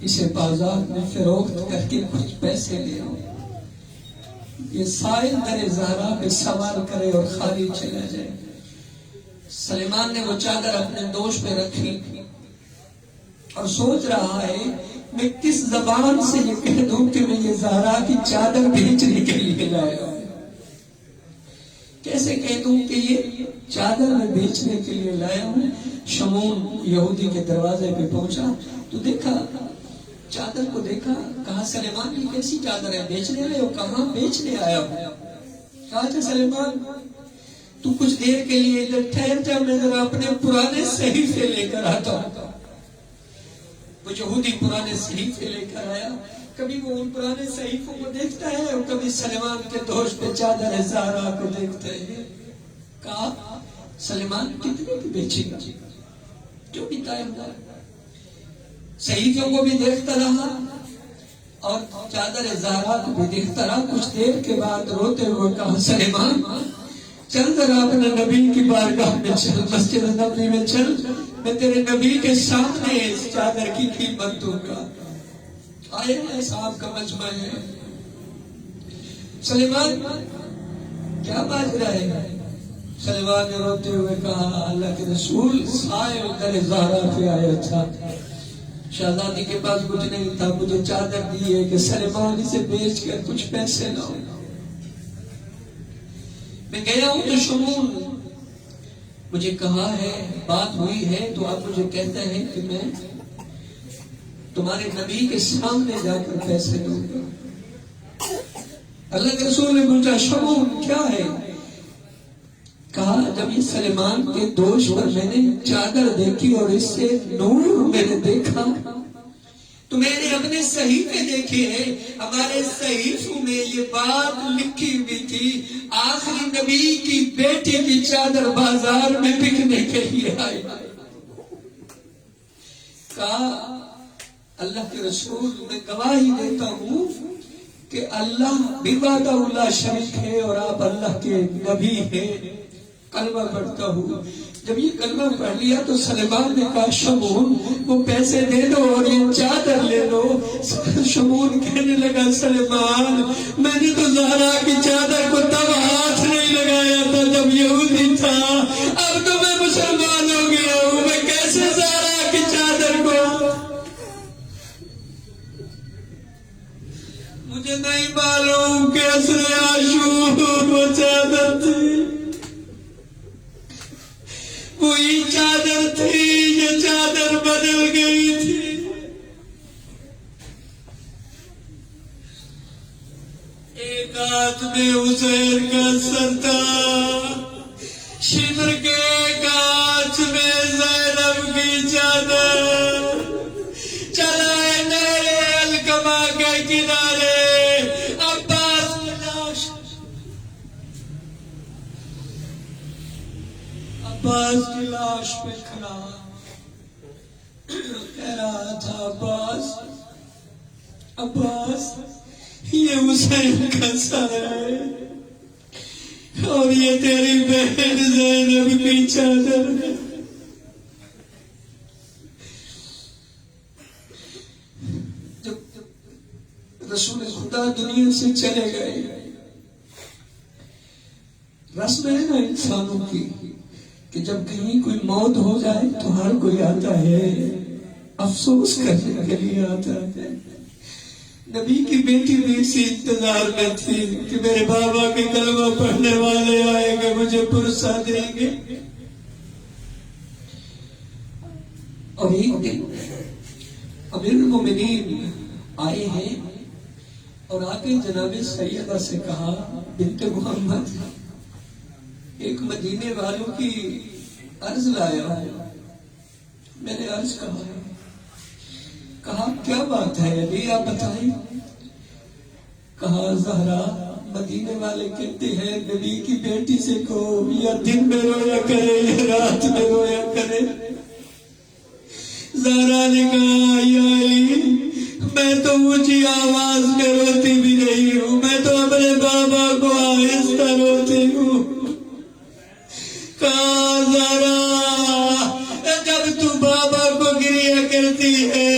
اسے بازار میں فروخت کر کے کچھ پیسے لے آؤ. یہ سائل در زہرا پہ سوال کرے اور خالی چلا جائے. سلیمان نے وہ چادر اپنے دوش پہ رکھی اور سوچ رہا ہے میں کس زبان سے یہ کہہ دوں کہ میں یہ زہرا کی چادر بیچنے کے لیے لایا ہوں، کیسے کہہ دوں کہ یہ چادر میں بیچنے کے لیے لایا ہوں. شمون یہودی کے دروازے پہ پہنچا تو دیکھا چادر کو دیکھا. کہا سلیمان یہ کیسی چادر ہے، بیچنے آئے ہو؟ کہاں بیچنے آیا ہو؟ کہا اچھا سلیمان تو کچھ دیر کے لیے ادھر ٹھہر جا، میں ذرا اپنے پرانے صحیفے لے کر آتا ہوں. وہ یہودی پرانے صحیفے لے کر آیا. کبھی وہ ان پرانے صحیفوں کو دیکھتا ہے اور کبھی سلیمان کے دوش پہ چادر زہرا کو دیکھتا ہے. کہا سلیمان کتنے کی بیچے گا؟ جو بھی طے ہوا. صحیفوں کو بھی دیکھتا رہا اور چادر زہرا کو بھی دیکھتا رہا. کچھ دیر کے بعد روتے ہوئے کہا سلیمان چل ذرا اپنے نبی کی بارگاہ میں چل، مسجد نبوی میں چل، میں تیرے نبی کے سامنے اس چادر کی قیمت دوں گا. آئے صاحب کا مجمع ہے. سلیمان کیا بات رہا ہے؟ سلیمان نے روتے ہوئے کہا اللہ کے رسول سائے در زہرا پہ آیا تھا، شہزادی کے پاس کچھ نہیں تھا، مجھے چادر دی ہے کہ سلیمان اسے بیچ کر کچھ پیسے لاؤ۔ میں گیا ہوں تو شمول مجھے کہا ہے، بات ہوئی ہے تو آپ مجھے کہتا ہے کہ میں تمہارے نبی کے سامنے جا کر پیسے دوں گا۔ اللہ کے رسول نے پوچھا شمول کیا ہے؟ کہا جب یہ سلیمان کے دوش پر میں نے چادر دیکھی اور اس سے نور میں نے دیکھا تو میں نے اپنے صحیفے دیکھے ہیں، ہمارے صحیفوں میں یہ بات لکھی ہوئی تھی آخری نبی کی بیٹی کی چادر بازار میں بکنے کے لیے آئی۔ کہا اللہ کے رسول میں گواہی دیتا ہوں کہ اللہ بھی وحدہ لا شریک ہے اور آپ اللہ کے نبی ہیں، کلمہ پڑھتا ہوں۔ جب یہ کلمہ پڑھ لیا تو سلیمان نے کہا شمون وہ پیسے دے دو اور یہ چادر لے لو۔ شمون کہنے لگا سلیمان میں نے تو زہرا کی چادر کو تب ہاتھ نہیں لگایا تھا جب یہودی تھا، اب تو میں مسلمان ہو گیا ہوں، میں کیسے زہرا کی چادر کو؟ مجھے نہیں معلوم کہ عصر عاشور وہ چادر تھی، وہی چادر تھی، یہ چادر بدل گئی تھی۔ ایک ہاتھ میں حسین کا سر تھا، شمر کے ایک ہاتھ میں زینب کی چادر، چلائے نہر الکما کے کنارے عباس کی لاش، عباس کی لاش پہ کھڑا کہہ رہا تھا عباس عباس یہ حسین کا سر ہے اور یہ تیری بہن زینب کی چادر ہے۔ جب رسول خدا دنیا سے چلے گئے، رسم ہے نا انسانوں کی کہ جب کہیں کوئی موت ہو جائے تو ہر کوئی آتا ہے افسوس کرنے کے لیے آتا ہے۔ نبی کی بیٹی بھی اسی انتظار میں تھی کہ میرے بابا کے کلمہ پڑھنے والے آئیں گے مجھے پرسہ دیں گے۔ اور ایک دن امیر المومنین آئے ہیں اور آگے جناب سیدہ سے کہا بنت محمد ایک مدینے والوں کی عرض لایا ہوں۔ میں نے عرض کہا کیا بات ہے ابھی آپ بتائیں۔ کہا زہرا مدینے والے کہتے ہیں نبی کی بیٹی سے کہو یا دن میں رویا کرے یا رات میں رویا کرے۔ زہرا نے کہا یا علی میں تو اونچی آواز میں روتی بھی نہیں ہوں، میں تو اپنے بابا کو آہستہ روتی ہوں۔ کہا زہرا جب تو بابا کو گریہ کرتی ہے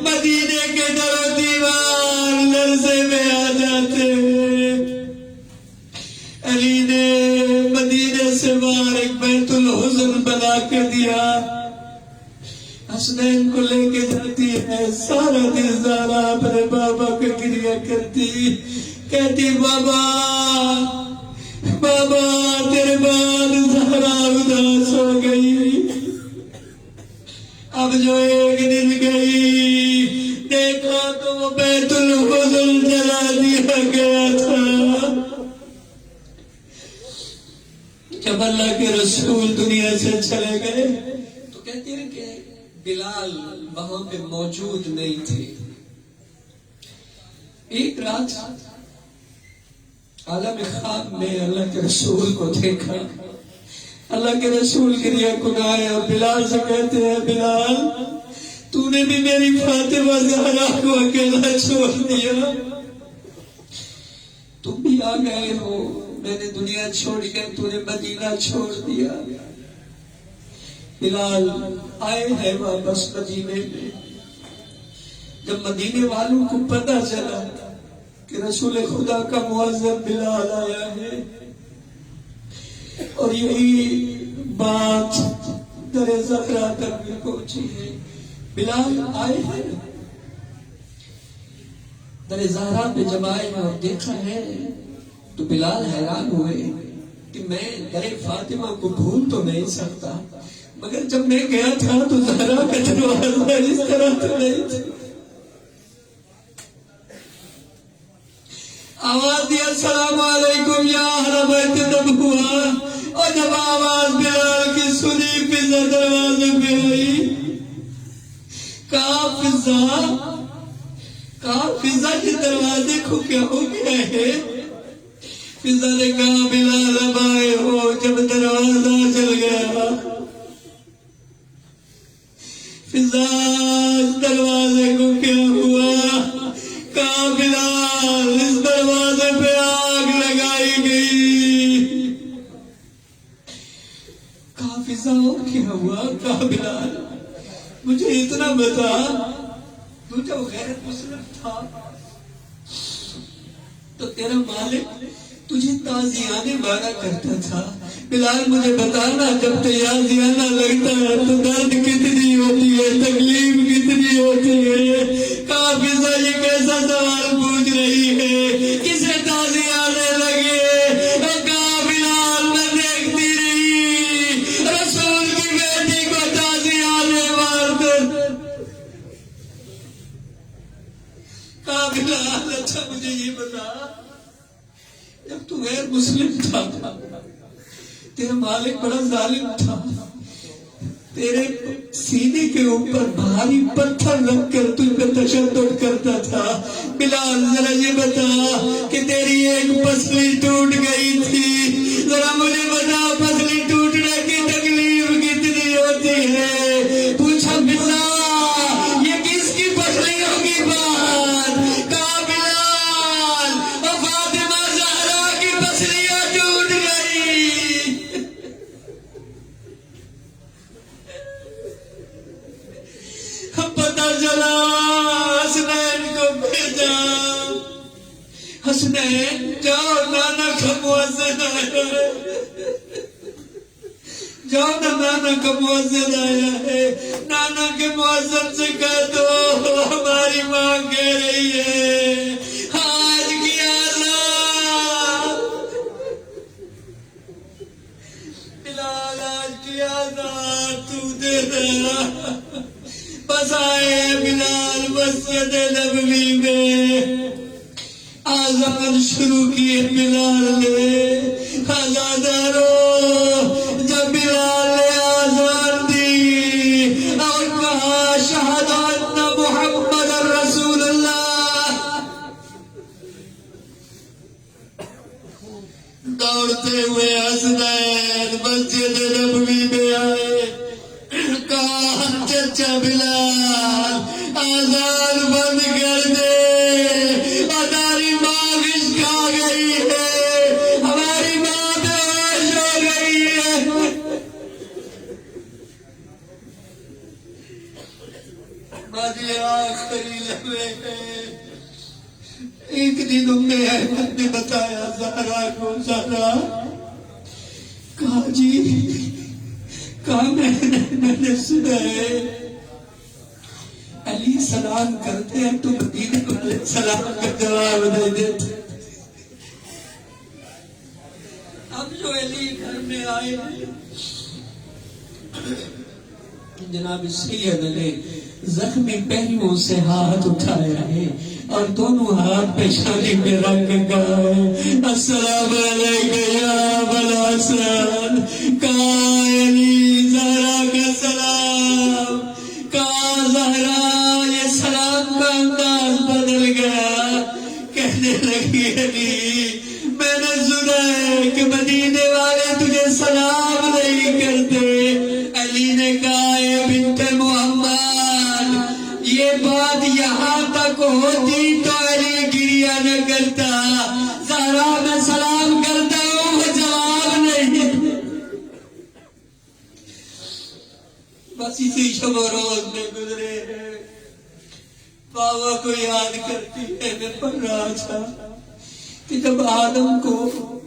مدینے کے در و دیوار لرزے میں آ جاتے ہیں۔ علی نے مدینے سے باہر ایک بیت الحزن بنا کر دیا، حسنین کو لے کے جاتی ہے، سارا دن زہرا اپنے بابا کو گریہ کرتی، کہتی بابا بابا تیرے بعد زہرا اداس ہو گئی۔ اب جو ایک دن گئی دیکھا تو وہ بیت الحزن جلا دیا گیا تھا۔ جب اللہ کے رسول دنیا سے چلے گئے تو کہتے ہیں کہ بلال وہاں پہ موجود نہیں تھے۔ ایک رات عالم خواب میں اللہ کے رسول کو دیکھا، اللہ کے رسول گریہ کنائے اور بلال سے کہتے ہیں بلال تو نے بھی میری فاطمہ زہرا کو اکیلا چھوڑ دیا، تم بھی آ گئے ہو، میں نے دنیا چھوڑ کے تو نے مدینہ چھوڑ دیا۔ بلال آئے ہیں واپس مدینے میں۔ جب مدینے والوں کو پتہ چلا کہ رسول خدا کا معظم بلال آیا ہے اور یہی بات در زہرا تک بھی پہنچی ہے. بلال آئے ہیں در زہرا پہ جب آئے اور دیکھا ہے تو بلال حیران ہوئے کہ میں در فاطمہ کو بھول تو نہیں سکتا، مگر جب میں گیا تھا تو زہرا کا دروازہ اس طرح تو نہیں تھا. آواز دیا السلام علیکم یا اہل بیت النبوہ، اور جب آواز بلال کی سنی فضا دروازے پہ آئی. کہا فضا کے دروازے کو کیا ہو گیا ہے؟ فضا نے کہا بلال اب آئے ہو. جب دروازہ چل گیا فضا دروازے کو کیا ہوا؟ کہا بلال اس دروازے پہ آگ لگائی گئی. کہا فضا اور کیا ہوا؟ کہا بلال مجھے اتنا بتا، تو جب غیر مسلم تھا تو تیرا مالک تجھے تازیانے مارا کرتا تھا. بلال مجھے بتانا جب تازیانہ لگتا ہے تو درد کتنی ہوتی ہے، تکلیف کتنی ہوتی ہے. کہا فضا یہ کیسا سوال پوچھ رہی ہے، کسے تازیانے لگے؟ کہا بلال میں دیکھتی رہی رسول کی بیٹی کو تازیانے مارتے. کہا بلال اچھا مجھے یہ بتا، جب تو غیر مسلم تھا تیرا مالک بڑا ظالم تھا، تیرے سینے کے اوپر بھاری پتھر رکھ کر تجھ پر تشدد کرتا تھا. بلال ذرا یہ بتا کہ تیری ایک پسلی ٹوٹ گئی تھی، ذرا مجھے بتا پسلی ٹوٹنے کی تکلیف کتنی ہوتی ہے؟ پوچھا بلال یہ کس کی پسلیوں کی بات؟ کہا بلال اور فاطمہ زہرا کی پسلیاں ٹوٹ گئی. پتہ چلا حسنین کو بھیجا، حسنین جاؤ نانا کا مؤذن آیا ہے، جاؤ نا نانا کا مؤذن آیا ہے، نانا کے مؤذن سے کہہ دو ہماری ماں کہہ رہی ہے آج کی آزاد. بلال آج کی آزاد تو دے دے. بس آئے بلال مسجد نبوی میں، آزان شروع کیے بلال نے. آزادارو جب بلال نے آزان دی اور کہا شہد ان محمد رسول اللہ، دوڑتے ہوئے حسنین مسجد نبوی میں آئے. کہا چچا بلال آزان بند کر دے، ہماری ماں غش کھا گئی ہے، ہماری ماں بےہوش ہو گئی ہے. مجھے آخری لمحے ہیں. ایک دن میں احمد نے بتایا زہرا کو، زہرا کہا جی کہا میں نے سنا ہے علی سلام کرتے ہیں تو مدینے والے سلام کا جواب نہیں دیتے. اب جو علی گھر میں آئے جناب سید نے زخمی پہلوؤں سے ہاتھ اٹھایا ہے اور دونوں ہاتھ پیشانی میں رکھ کہا ہے السلام علیکم یا ابا الحسن. کہا علی زہرا کا سلام، کہا زہرا یہ سلام کا انداز بدل گیا. کہنے لگی علی میں نے سنا ہے کہ مدینے والے تجھے سلام نہیں کرتے. علی نے کہا اے بنت محمد یہ بات یہاں تک ہوتی تو علی گریہ نہ کرتا. زہرا میں سلام کرتا ہوں وہ جواب نہیں. بس اسی شب و روز میں گزرے ہیں. بابا کو یاد کرتی ہے. میں پڑھ رہا تھا کہ جب آدم کو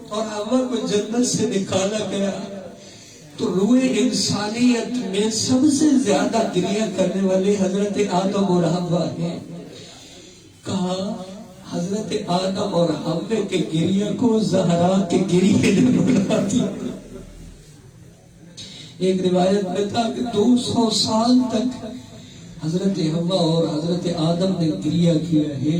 اور ہوا کو جنت سے نکالا گیا تو روح انسانیت میں سب سے زیادہ گریہ کرنے والے حضرت آدم اور حوا ہیں. کہا حضرت آدم اور حوا کے گریہ کو زہرا کے گریہ نے بنا دیا. ایک روایت میں تھا کہ 200 سال تک حضرت حوا اور حضرت آدم نے گریہ کیا ہے.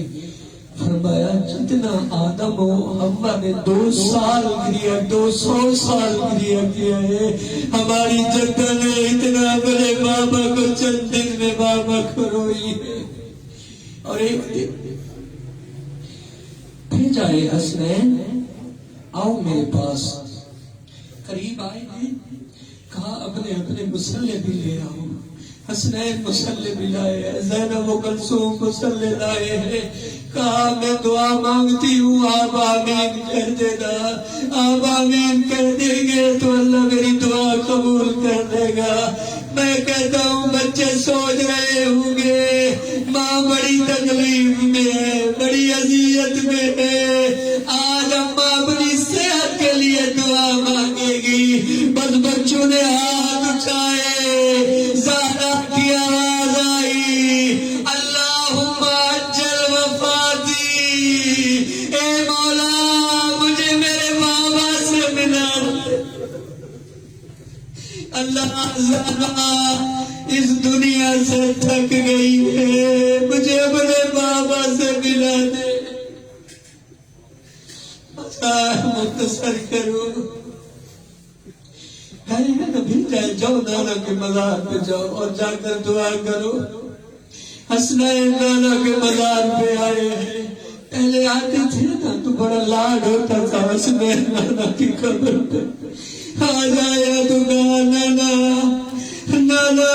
فرمایا جتنا آدم و حوا نے 2 سال گریہ 200 سال گریہ کیا ہے، ہماری جدہ نے اتنا بڑے بابا کو چند دن میں بابا کو روئی ہے. اور ایک دن بھیجا ہے حسنین، آؤ میرے پاس. قریب آئے ہیں، کہا اپنے اپنے مسلح بھی لے آؤ. حسنین مسلح بھی لائے، زینب و کلثوم مسلح لائے ہیں. کہا میں دعا مانگتی ہوں، آپ آمین کر دینا. آپ آمین کر دیں گے تو اللہ میری دعا قبول کر دے گا. میں کہتا ہوں بچے سوچ رہے ہوں گے ماں بڑی تکلیف میں ہے، بڑی اذیت میں ہے، آج اماں اپنی صحت کے لیے دعا مانگے گی. بس بچوں نے ہاتھ اٹھائے، زہرا کی آواز آئی، اللہم اجل وفاتی، اے مولا مجھے میرے بابا سے ملا. اللہ زہرا اس دنیا سے تھک گئی ہے، مجھے اپنے بابا سے ملا دے. مختصر کرو ہے نبی جائے، جاؤ نانا کے مزار پہ جاؤ اور جا کر دعا کرو. حسنین نانا کے مزار پہ آئے ہیں. پہلے آتے تھے نا تو بڑا لاڈ ہوتا تھا حسنین نانا کی قبر پہ. آج آیا تو کہا نانا نانا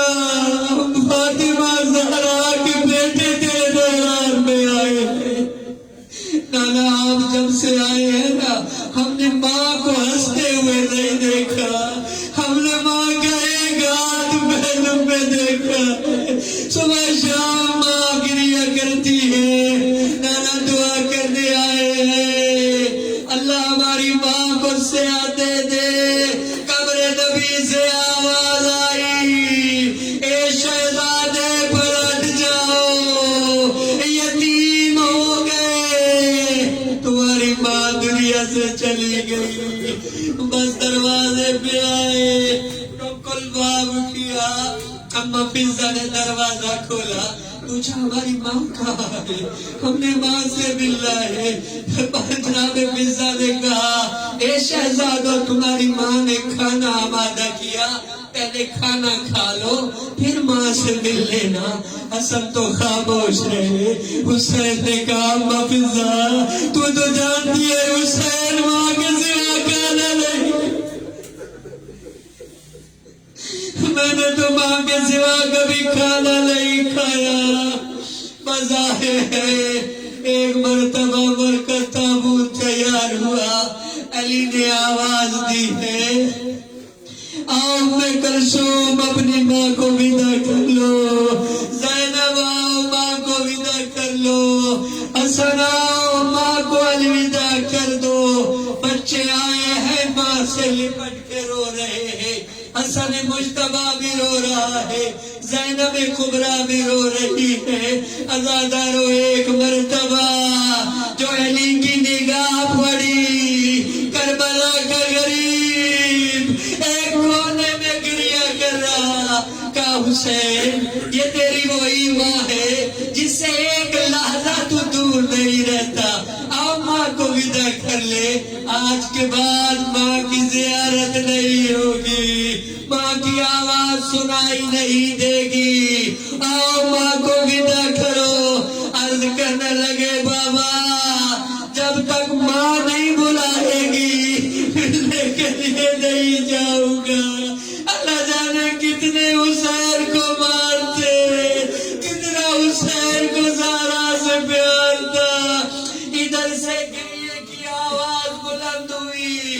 فاطمہ زہرا کے بیٹے تیرے دربار میں آئے ہیں. نانا آپ جب سے آئے ہیں نا ہم نے ماں کو ہنستے ہوئے نہیں دیکھا، ہم نے ماں کا ایک ہاتھ پہلو میں دیکھا ہے. صبح شام ماں گریہ کرتی ہے. نانا دعا کرنے آئے ہیں، اللہ ہماری ماں کو صحت دے دے. قبر نبی سے آواز آئی، اے شہزادے پلٹ جاؤ، یتیم ہو گئے، تمہاری ماں دنیا سے چلی گئی. بس دروازے پہ آئے، کل باب کیا. اما فضا نے دروازہ کھولا، پوچھا ہماری ماں کہاں ہے؟ ہم نے ماں سے ملنا ہے. جناب فضا نے کہا اے شہزادو تمہاری ماں نے کھانا آمادہ کیا، پہلے کھانا کھا لو پھر ماں سے مل لینا. حسن تو خاموش رہے. حسین نے کہا اما فضا تو جانتی ہے حسین ماں کے سوا کھانا نہیں، میں نے تو ماں کے سوا کبھی کھانا نہیں کھایا. بظاہر ہے ایک مرتبہ مر کا تابوت تیار ہوا، علی نے آواز دی ہے آؤ میں کلثوم اپنی ماں کو ودا کر لو، زینب آؤ ماں کو ودا کر لو، حسن آؤ ماں کو الوداع کر دو. بچے آئے ہیں ماں سے لپٹ کے رو رہے ہیں. حسن مجتبیٰ بھی رو رہا ہے، زینب کبریٰ بھی رو رہی ہے. عزادارو ایک مرتبہ جو علی کی نگاہ پڑی، کربلا کا غریب ایک کونے میں گریہ کر رہا. کہا حسین یہ تیری وہی ماں ہے جس سے ایک لحظہ تو دور نہیں رہتا. آؤ ماں کو ودا کر لے، آج کے بعد ماں کی زیارت نہیں ہوگی، ماں کی آواز سنائی نہیں دے گی. آؤ ماں کو ودا کرو. عرض کرنے لگے بابا جب تک ماں نہیں بلائے گی ملنے کے لیے نہیں جاؤں گا. اللہ جانے کتنے حسین کو مارتے، کتنا حسین کو زہرا سے پیار تھا. ادھر سے گریہ کی آواز بلند ہوئی،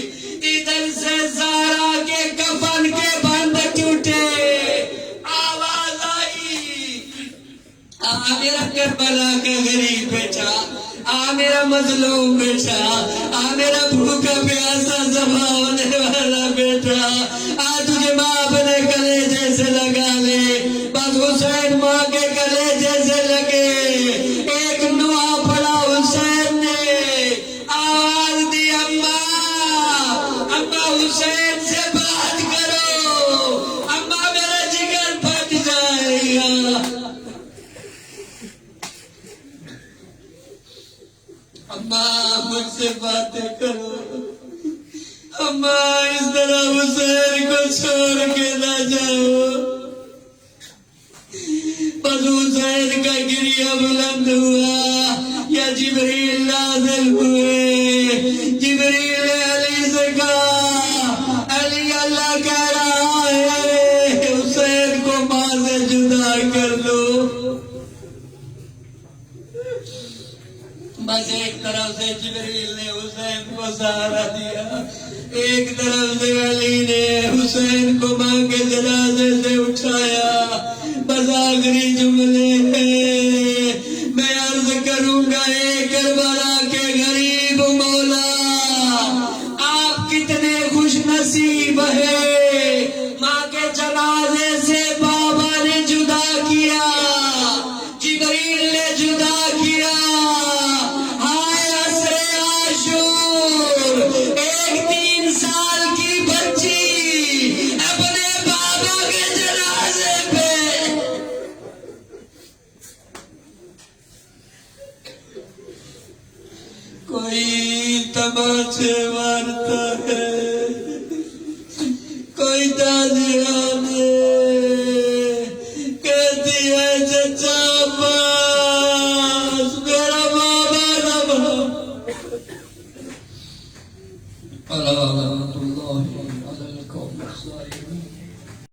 ادھر سے زہرا کے کفن کے بند ٹوٹے. آواز آئی میرا کربلا کا غریب بیٹا آ میرا مظلوم بیٹا، آ میرا بھوکا پیاسا صفا ہونے والا بیٹا، آ تجھے ماں اپنے کلیجے سے لگا لے، بس حسین ماں کے کلیجے سے لگے۔ ایک دعا پڑا حسین نے، آواز دی اماں، اماں حسین سے بات کرو، اماں میرا جگر پھٹ جائے گا۔ اماں مجھ سے باتیں کرو، اماں اس طرح حسین کو چھوڑ کے نہ جاؤ۔ بس حسین کا گریہ بلند ہوا، یا جبریل نازل ہوئے، جبریل نے علی سے کہا، علی اللہ کہہ رہا ہے حسین کو ماں سے جدا کر دو۔ بس ایک طرف سے جبریل نے حسین کو سہارا دیا، ایک طرف سے علی نے حسین کو ماں کے جنازے سے اٹھایا۔ بس آخری جملے ہیں، میں عرض کروں گا اے کربلا کے غریب مولا، آپ کتنے خوش نصیب ہیں، ماں کے جنازے سے بابا نے جدا کیا، جبریل نے جدا کیا۔ ایک 3 سال کی بچی اپنے بابا کے جنازے پہ، کوئی تماچے مارتا ہے،